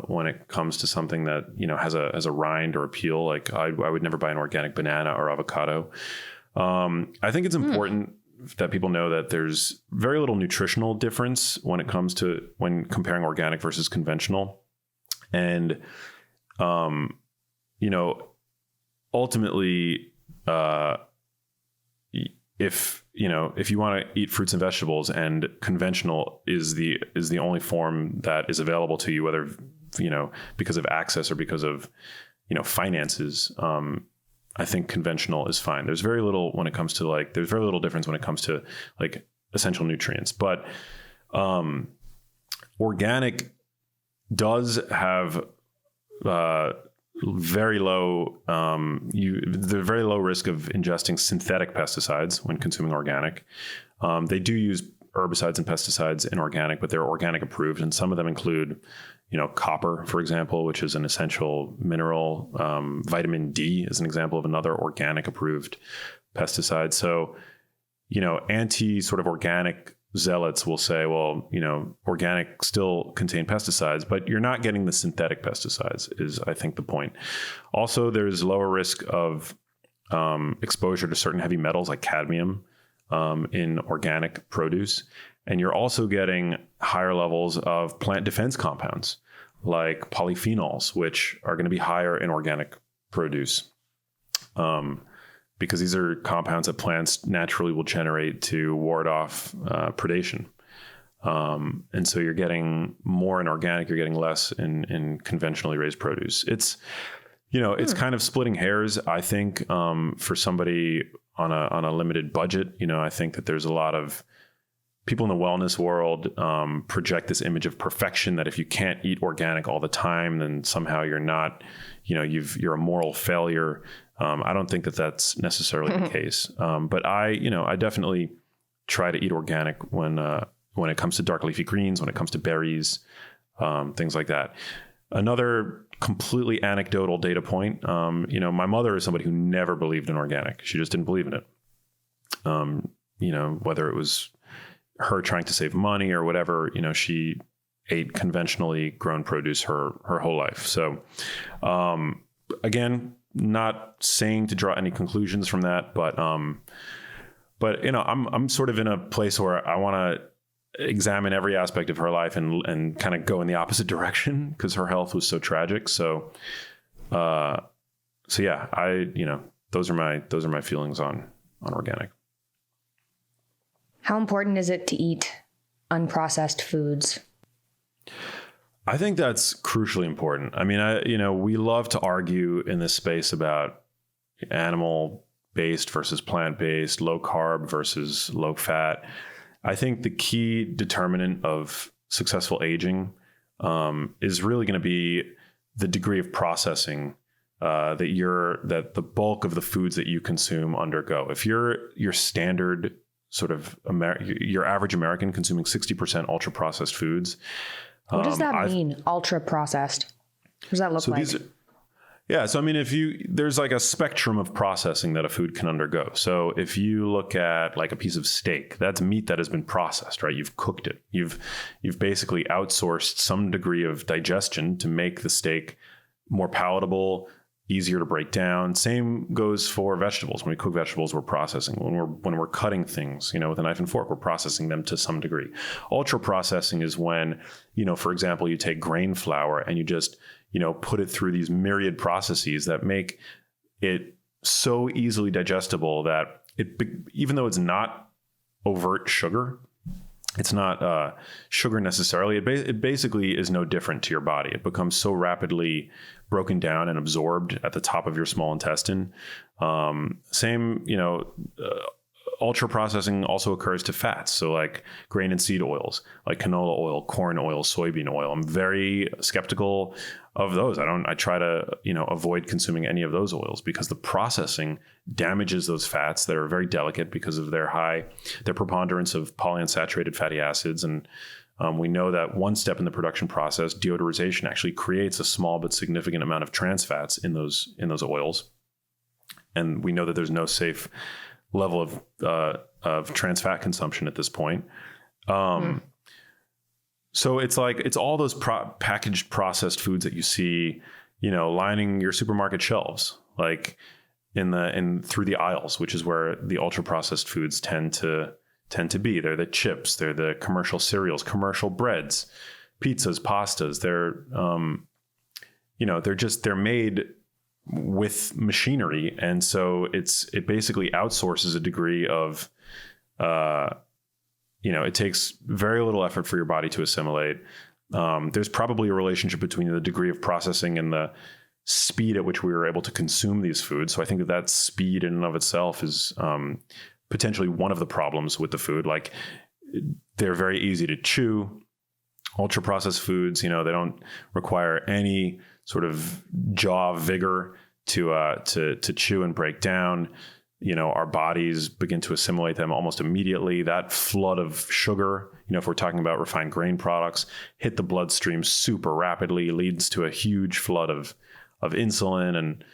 when it comes to something that, has a rind or a peel. Like I would never buy an organic banana or avocado. I think it's important that people know that there's very little nutritional difference when comparing organic versus conventional. And, ultimately, if you want to eat fruits and vegetables and conventional is the only form that is available to you, whether, because of access or because of, finances, I think conventional is fine. There's very little when it comes to there's very little difference when it comes to essential nutrients, but, organic does have, very low risk of ingesting synthetic pesticides when consuming organic. They do use herbicides and pesticides in organic, but they're organic approved, and some of them include, copper, for example, which is an essential mineral. Vitamin D is an example of another organic approved pesticide. So, anti sort of organic zealots will say, well, organic still contain pesticides, but you're not getting the synthetic pesticides is, I think, the point. Also, there's lower risk of exposure to certain heavy metals like cadmium in organic produce. And you're also getting higher levels of plant defense compounds like polyphenols, which are going to be higher in organic produce. Because these are compounds that plants naturally will generate to ward off predation. And so you're getting more in organic, you're getting less in conventionally raised produce. It's, it's kind of splitting hairs, I think, for somebody on a limited budget. I think that there's a lot of people in the wellness world project this image of perfection, that if you can't eat organic all the time, then somehow you're not, you're a moral failure. I don't think that that's necessarily the case. But I definitely try to eat organic when it comes to dark leafy greens, when it comes to berries, things like that. Another completely anecdotal data point, my mother is somebody who never believed in organic. She just didn't believe in it. Whether it was her trying to save money or whatever, she ate conventionally grown produce her whole life. So, again, not saying to draw any conclusions from that, but I'm sort of in a place where I want to examine every aspect of her life and kind of go in the opposite direction because her health was so tragic. So yeah, those are my feelings on organic.
How important is it to eat unprocessed foods?
I think that's crucially important. I mean, we love to argue in this space about animal-based versus plant-based, low carb versus low fat. I think the key determinant of successful aging is really going to be the degree of processing that the bulk of the foods that you consume undergo. If you're your standard sort of your average American consuming 60% ultra processed foods.
What does that mean? Ultra processed? What does that look like?
So I mean, there's like a spectrum of processing that a food can undergo. So if you look at like a piece of steak, that's meat that has been processed, right? You've cooked it. You've basically outsourced some degree of digestion to make the steak more palatable, easier to break down. Same goes for vegetables. When we cook vegetables, we're processing. When we're cutting things, with a knife and fork, we're processing them to some degree. Ultra processing is when, for example, you take grain flour and you just, put it through these myriad processes that make it so easily digestible that even though it's not overt sugar, it's not sugar necessarily. It basically is no different to your body. It becomes so rapidly broken down and absorbed at the top of your small intestine. Ultra processing also occurs to fats. So like grain and seed oils, like canola oil, corn oil, soybean oil. I'm very skeptical of those. I try to, avoid consuming any of those oils because the processing damages those fats that are very delicate because of their preponderance of polyunsaturated fatty acids. And we know that one step in the production process, deodorization, actually creates a small but significant amount of trans fats in those oils. And we know that there's no safe level of trans fat consumption at this point. So it's all those packaged processed foods that you see, lining your supermarket shelves, like through the aisles, which is where the ultra processed foods tend to be. They're the chips, they're the commercial cereals, commercial breads, pizzas, pastas. They're made with machinery. And so it basically outsources a degree of, it takes very little effort for your body to assimilate. There's probably a relationship between the degree of processing and the speed at which we were able to consume these foods. So I think that speed in and of itself is potentially one of the problems with the food. Like they're very easy to chew. Ultra processed foods, they don't require any sort of jaw vigor to chew and break down. Our bodies begin to assimilate them almost immediately. That flood of sugar, if we're talking about refined grain products, hit the bloodstream super rapidly, leads to a huge flood of insulin. And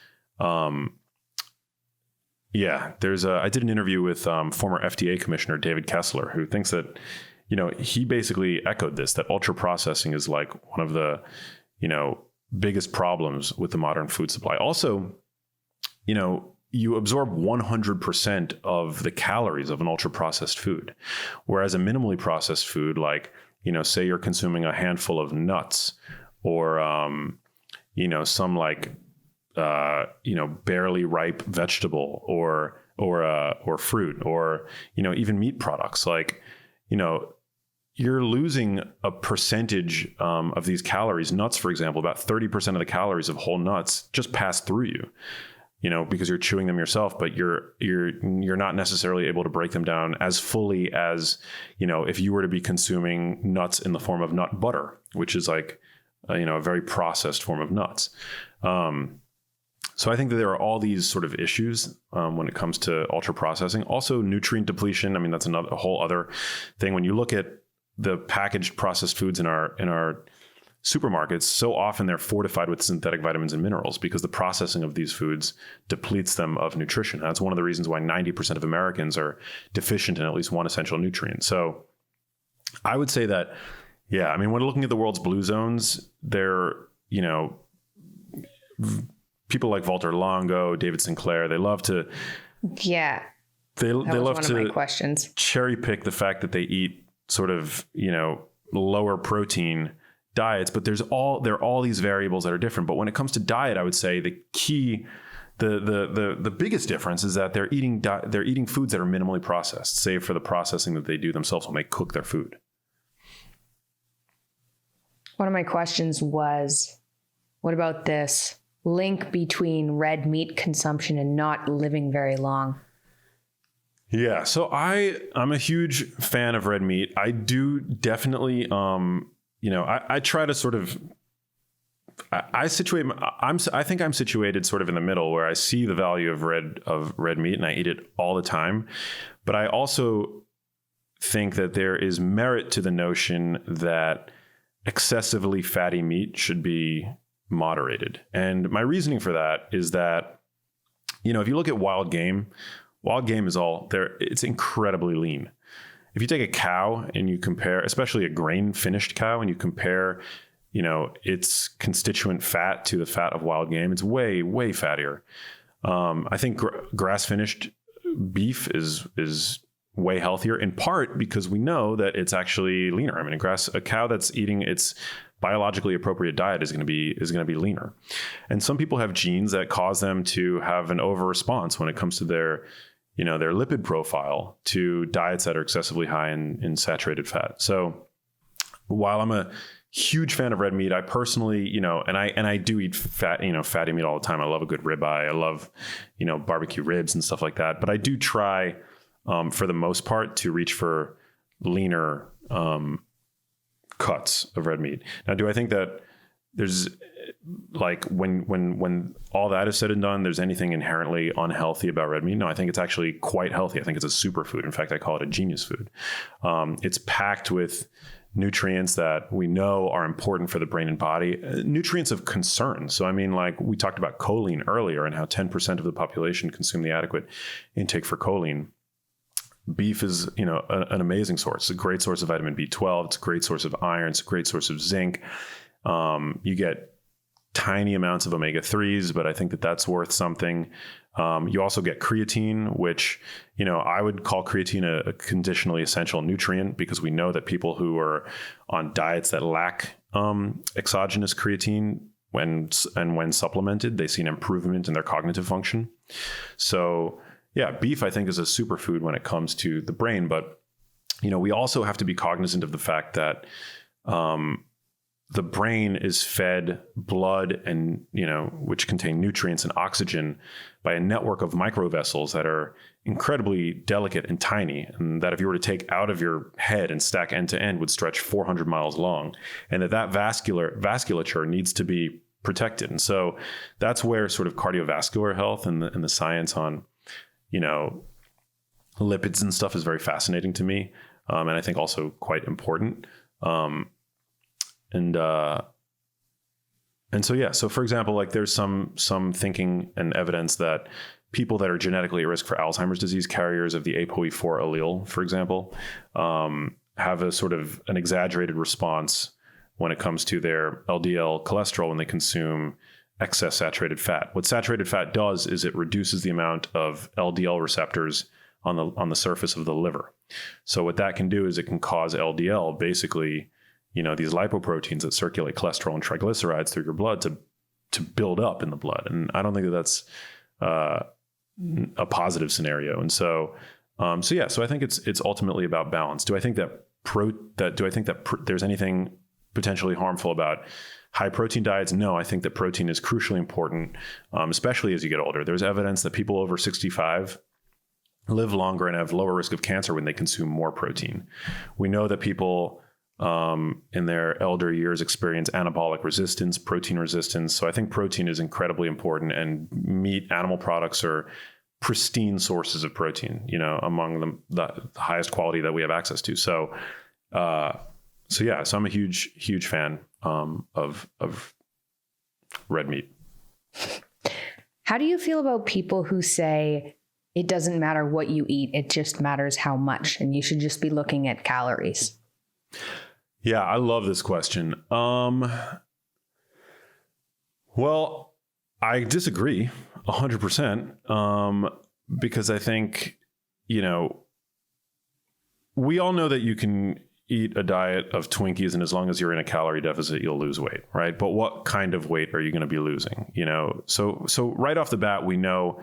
I did an interview with former FDA Commissioner David Kessler, who thinks that, he basically echoed this, that ultra processing is like one of the, biggest problems with the modern food supply. Also, you absorb 100% of the calories of an ultra processed food, whereas a minimally processed food, like, say you're consuming a handful of nuts or, some like, barely ripe vegetable or fruit or, even meat products, like, you're losing a percentage of these calories. Nuts, for example, about 30% of the calories of whole nuts just pass through you, because you're chewing them yourself, but you're not necessarily able to break them down as fully as, if you were to be consuming nuts in the form of nut butter, which is like, a very processed form of nuts. So I think that there are all these sort of issues when it comes to ultra processing. Also nutrient depletion. I mean, that's a whole other thing. When you look at the packaged processed foods in our supermarkets, so often they're fortified with synthetic vitamins and minerals because the processing of these foods depletes them of nutrition. That's one of the reasons why 90% of Americans are deficient in at least one essential nutrient. So I would say that, when looking at the world's blue zones, they're, people like Walter Longo, David Sinclair, they love to, they love to cherry pick the fact that they eat sort of, lower protein diets, but there are all these variables that are different. But when it comes to diet, I would say the key, the biggest difference is that they're eating foods that are minimally processed, save for the processing that they do themselves when they cook their food.
One of my questions was, what about this link between red meat consumption and not living very long?
Yeah, so I'm a huge fan of red meat. I do definitely, I try to sort of, I think I'm situated sort of in the middle where I see the value of red meat and I eat it all the time. But I also think that there is merit to the notion that excessively fatty meat should be moderated. And my reasoning for that is that, if you look at wild game is all there. It's incredibly lean. If you take a cow and you compare, especially a grain finished cow, and you compare its constituent fat to the fat of wild game, it's way, way fattier. I think grass finished beef is way healthier, in part because we know that it's actually leaner. I mean, a cow that's eating its biologically appropriate diet is going to be leaner. And some people have genes that cause them to have an over response when it comes to their lipid profile to diets that are excessively high in saturated fat. So while I'm a huge fan of red meat, I personally, and I do eat fatty meat all the time. I love a good ribeye. I love, barbecue ribs and stuff like that. But I do try, for the most part, to reach for leaner cuts of red meat. Now, do I think that there's like when all that is said and done, there's anything inherently unhealthy about red meat? No, I think it's actually quite healthy. I think it's a superfood. In fact, I call it a genius food. It's packed with nutrients that we know are important for the brain and body, nutrients of concern. So, I mean, like we talked about choline earlier and how 10% of the population consume the adequate intake for choline. Beef is, an amazing source. It's a great source of vitamin B12. It's a great source of iron. It's a great source of zinc. You get tiny amounts of omega-3s, but I think that that's worth something. You also get creatine, which, I would call creatine a conditionally essential nutrient, because we know that people who are on diets that lack exogenous creatine, when supplemented, they see an improvement in their cognitive function. So yeah, beef, I think, is a superfood when it comes to the brain. But, we also have to be cognizant of the fact that the brain is fed blood and, which contain nutrients and oxygen by a network of microvessels that are incredibly delicate and tiny, and that if you were to take out of your head and stack end to end would stretch 400 miles long, and that vasculature needs to be protected. And so that's where sort of cardiovascular health and the science on, lipids and stuff is very fascinating to me. And I think also quite important. And so for example, like there's some thinking and evidence that people that are genetically at risk for Alzheimer's disease, carriers of the ApoE4 allele, for example, have a sort of an exaggerated response when it comes to their LDL cholesterol when they consume excess saturated fat. What saturated fat does is it reduces the amount of LDL receptors on the surface of the liver. So what that can do is it can cause LDL, basically, these lipoproteins that circulate cholesterol and triglycerides through your blood to build up in the blood. And I don't think that that's a positive scenario. And so I think it's ultimately about balance. Do I think that there's anything potentially harmful about high protein diets? No, I think that protein is crucially important, especially as you get older. There's evidence that people over 65 live longer and have lower risk of cancer when they consume more protein. We know that people in their elder years experience anabolic resistance, protein resistance. So I think protein is incredibly important, and meat, animal products are pristine sources of protein, among the highest quality that we have access to. So I'm a huge fan of red meat.
How do you feel about people who say it doesn't matter what you eat, it just matters how much, and you should just be looking at calories?
Yeah, I love this question. Well, I disagree 100%, because I think, we all know that you can eat a diet of Twinkies, and as long as you're in a calorie deficit, you'll lose weight, right? But what kind of weight are you going to be losing? So right off the bat, we know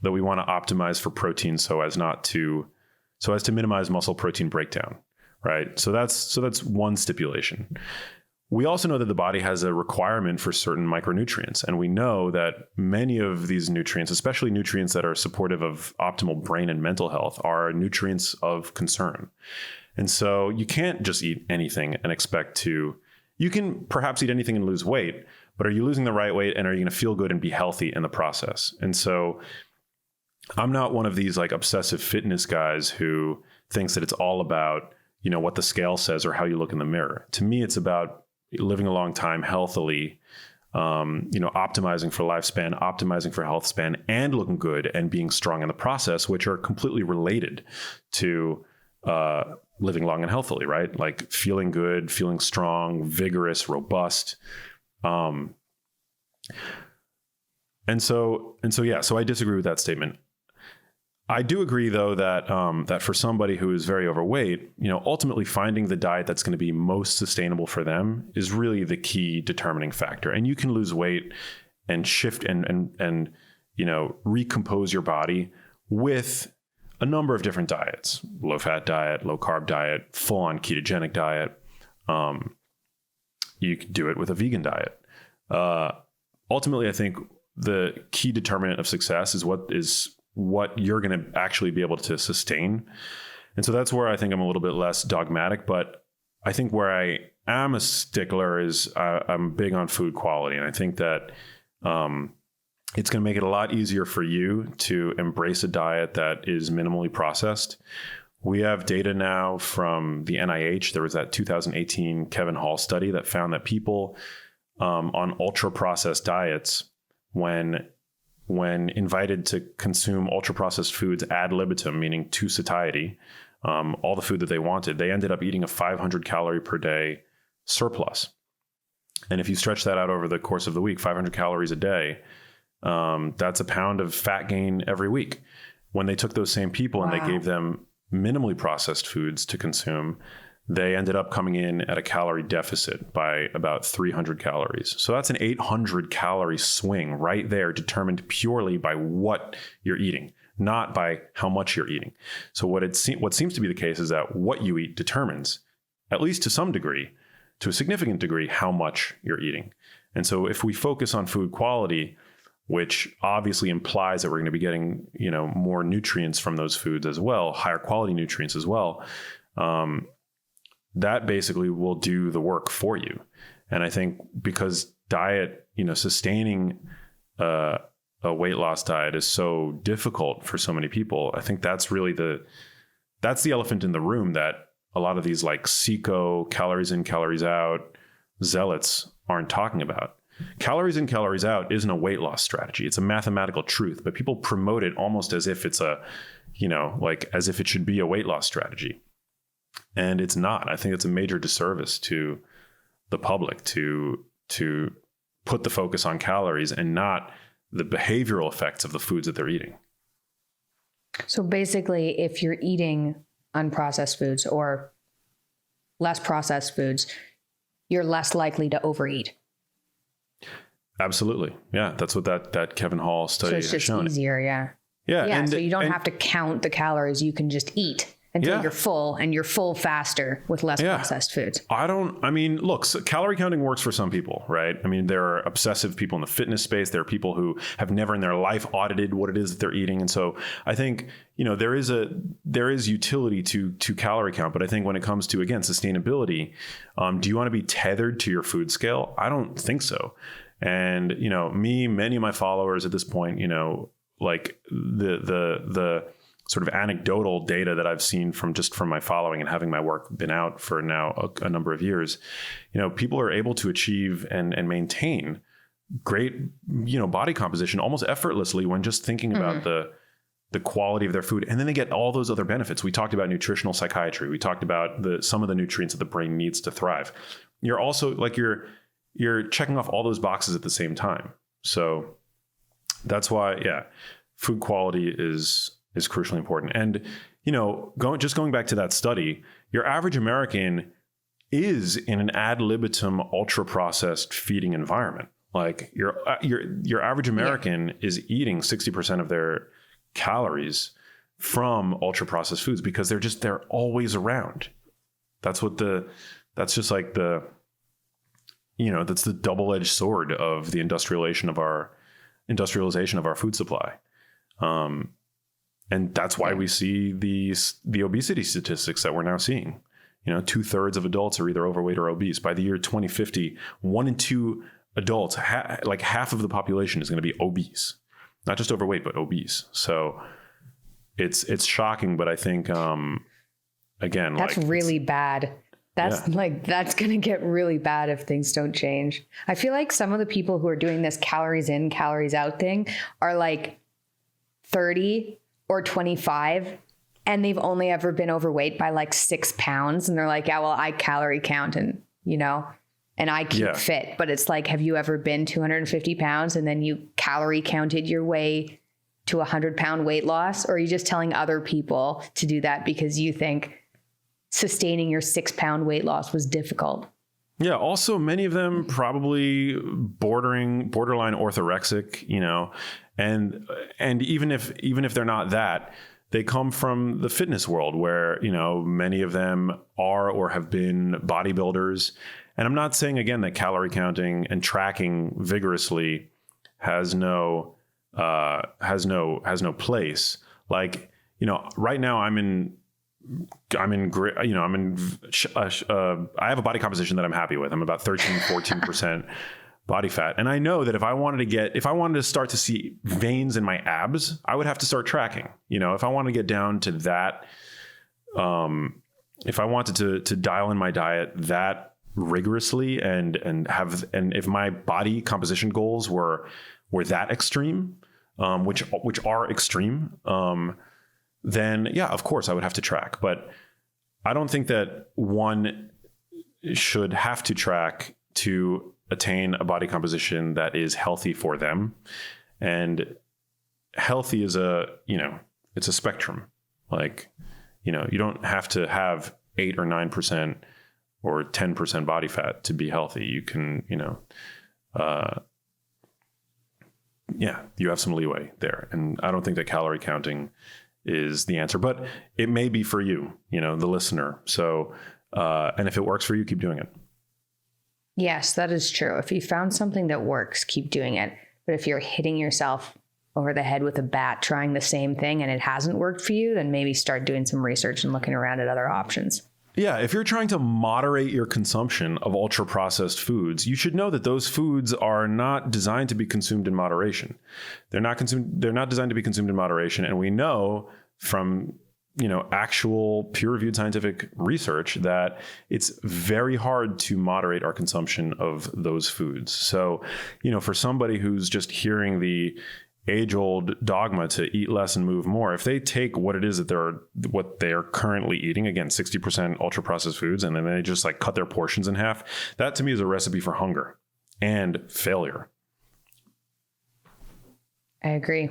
that we want to optimize for protein so as to minimize muscle protein breakdown, right? So that's one stipulation. We also know that the body has a requirement for certain micronutrients, and we know that many of these nutrients, especially nutrients that are supportive of optimal brain and mental health, are nutrients of concern. And so you can't just eat anything and you can perhaps eat anything and lose weight, but are you losing the right weight, and are you going to feel good and be healthy in the process? And so I'm not one of these like obsessive fitness guys who thinks that it's all about, what the scale says or how you look in the mirror. To me, it's about living a long time healthily, optimizing for lifespan, optimizing for health span, and looking good and being strong in the process, which are completely related to living long and healthily, right? Like feeling good, feeling strong, vigorous, robust. So I disagree with that statement. I do agree, though, that that for somebody who is very overweight, ultimately finding the diet that's going to be most sustainable for them is really the key determining factor. And you can lose weight and shift and recompose your body with a number of different diets: low fat diet, low carb diet, full on ketogenic diet. You could do it with a vegan diet. Ultimately, I think the key determinant of success is what you're going to actually be able to sustain. And so that's where I think I'm a little bit less dogmatic, but I think where I am a stickler is I'm big on food quality. And I think that it's going to make it a lot easier for you to embrace a diet that is minimally processed. We have data now from the NIH. There was that 2018 Kevin Hall study that found that people on ultra processed diets, when invited to consume ultra-processed foods ad libitum, meaning to satiety, all the food that they wanted, they ended up eating a 500 calorie per day surplus. And if you stretch that out over the course of the week, 500 calories a day, that's a pound of fat gain every week. When they took those same people and they gave them minimally processed foods to consume, they ended up coming in at a calorie deficit by about 300 calories. So that's an 800 calorie swing right there, determined purely by what you're eating, not by how much you're eating. So what seems to be the case is that what you eat determines, at least to some degree, to a significant degree, how much you're eating. And so if we focus on food quality, which obviously implies that we're going to be getting, more nutrients from those foods as well, higher quality nutrients as well, that basically will do the work for you. And I think because diet, sustaining a weight loss diet is so difficult for so many people, I think that's really that's the elephant in the room that a lot of these like CICO, calories in, calories out zealots aren't talking about. Calories in, calories out isn't a weight loss strategy. It's a mathematical truth, but people promote it almost as if it's as if it should be a weight loss strategy. And it's not. I think it's a major disservice to the public to put the focus on calories and not the behavioral effects of the foods that they're eating.
So basically, if you're eating unprocessed foods or less processed foods, you're less likely to overeat.
Absolutely. Yeah. That's what that Kevin Hall study has shown.
So it's just easier. Yeah.
Yeah.
Yeah. So you don't have to count the calories. You can just eat until you're full, and you're full faster with less processed foods.
Look, so calorie counting works for some people, right? I mean, there are obsessive people in the fitness space. There are people who have never in their life audited what it is that they're eating. And so I think, there is utility to calorie count, but I think when it comes to, again, sustainability, do you want to be tethered to your food scale? I don't think so. And, many of my followers at this point, like the sort of anecdotal data that I've seen from my following and having my work been out for now a number of years, people are able to achieve and maintain great, body composition almost effortlessly when just thinking about the quality of their food. And then they get all those other benefits. We talked about nutritional psychiatry. We talked about some of the nutrients that the brain needs to thrive. You're also you're checking off all those boxes at the same time. So that's why, food quality is crucially important. And, going back to that study, your average American is in an ad libitum ultra processed feeding environment. Like your average American is eating 60% of their calories from ultra processed foods because they're always around. That's just like that's the double-edged sword of the industrialization of our food supply. And that's why we see the obesity statistics that we're now seeing. 2/3 of adults are either overweight or obese. By the year 2050, 1 in 2 adults, like half of the population, is going to be obese, not just overweight, but obese. So it's shocking, but I think again,
that's really bad. That's going to get really bad if things don't change. I feel like some of the people who are doing this calories in, calories out thing are like 30 or 25 and they've only ever been overweight by like 6 pounds. And they're like, yeah, well, I calorie count and, and I keep fit. But it's like, have you ever been 250 pounds and then you calorie counted your way to 100-pound weight loss? Or are you just telling other people to do that because you think sustaining your 6-pound weight loss was difficult?
Yeah. Also, many of them probably borderline orthorexic, and even if they're not that, they come from the fitness world where, many of them are or have been bodybuilders. And I'm not saying, again, that calorie counting and tracking vigorously has no place. Like, right now I have a body composition that I'm happy with. I'm about 14% body fat. And I know that if I wanted to start to see veins in my abs, I would have to start tracking. If I want to get down to that, if I wanted to dial in my diet that rigorously and if my body composition goals were that extreme, which are extreme, then yeah, of course I would have to track. But I don't think that one should have to track to attain a body composition that is healthy for them. And healthy is it's a spectrum. Like, you don't have to have 8 or 9% or 10% body fat to be healthy. You can, you have some leeway there. And I don't think that calorie counting is the answer, but it may be for you, the listener. So, and if it works for you, keep doing it.
Yes, that is true. If you found something that works, keep doing it. But if you're hitting yourself over the head with a bat, trying the same thing and it hasn't worked for you, then maybe start doing some research and looking around at other options.
Yeah, if you're trying to moderate your consumption of ultra processed foods, you should know that those foods are not designed to be consumed in moderation. They're not designed to be consumed in moderation. And we know from, actual peer-reviewed scientific research that it's very hard to moderate our consumption of those foods. So, for somebody who's just hearing the age-old dogma to eat less and move more, if they take what it is that they're currently eating, again, 60% ultra processed foods, and then they just like cut their portions in half, that to me is a recipe for hunger and failure.
I agree.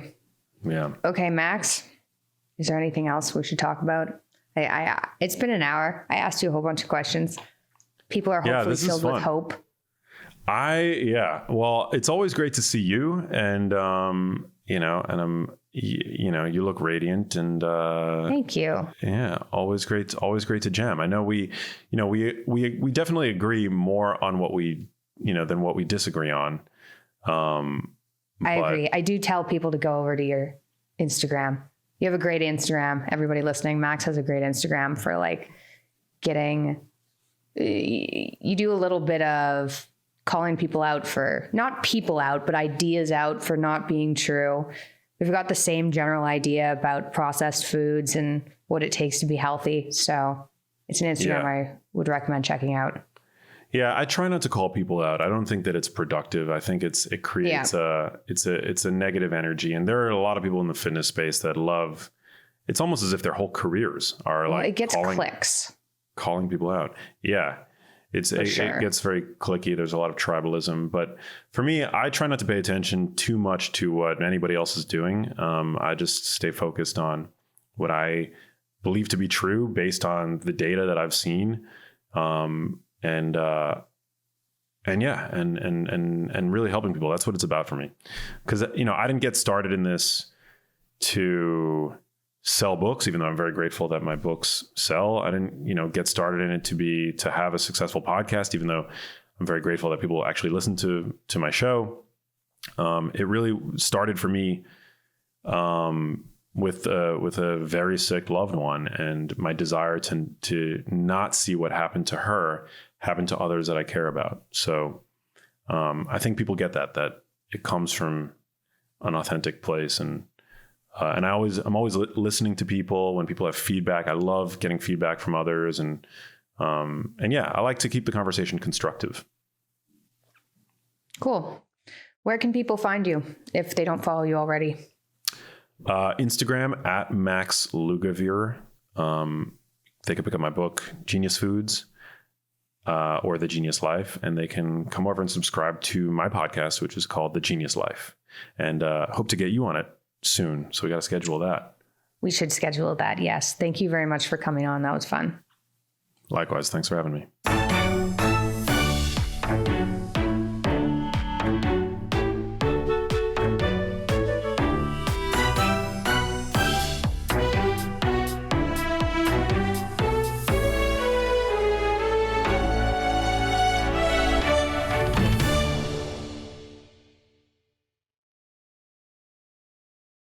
Yeah.
Okay, Max, is there anything else we should talk about? It's been an hour. I asked you a whole bunch of questions. People are hopefully filled with hope. Well, it's always great to see you, and you look radiant, and thank you.
Yeah, always great to jam. I know we definitely agree more on what we than what we disagree on.
I agree. I do tell people to go over to your Instagram. You have a great Instagram. Everybody listening, Max has a great Instagram for like you do a little bit of calling people out for, not people out, but ideas out for not being true. We've got the same general idea about processed foods and what it takes to be healthy. So it's an Instagram I would recommend checking out.
Yeah, I try not to call people out. I don't think that it's productive. I think it creates it's a negative energy. And there are a lot of people in the fitness space that love, it's almost as if their whole careers are
it gets clicks.
Calling people out. Yeah. It gets very cliquey. There's a lot of tribalism, but for me, I try not to pay attention too much to what anybody else is doing. I just stay focused on what I believe to be true based on the data that I've seen. And really helping people. That's what it's about for me. Cause I didn't get started in this to sell books, even though I'm very grateful that my books sell. I didn't, get started in it to have a successful podcast, even though I'm very grateful that people actually listen to my show. It really started for me, with a very sick loved one, and my desire to not see what happened to her happen to others that I care about. So, I think people get that it comes from an authentic place, and I'm always listening to people when people have feedback. I love getting feedback from others, and I like to keep the conversation constructive.
Cool. Where can people find you if they don't follow you already?
Instagram at Max Lugavere. They can pick up my book, Genius Foods, or The Genius Life, and they can come over and subscribe to my podcast, which is called The Genius Life. And hope to get you on it soon. So we got to schedule that.
We should schedule that. Yes. Thank you very much for coming on. That was fun.
Likewise. Thanks for having me.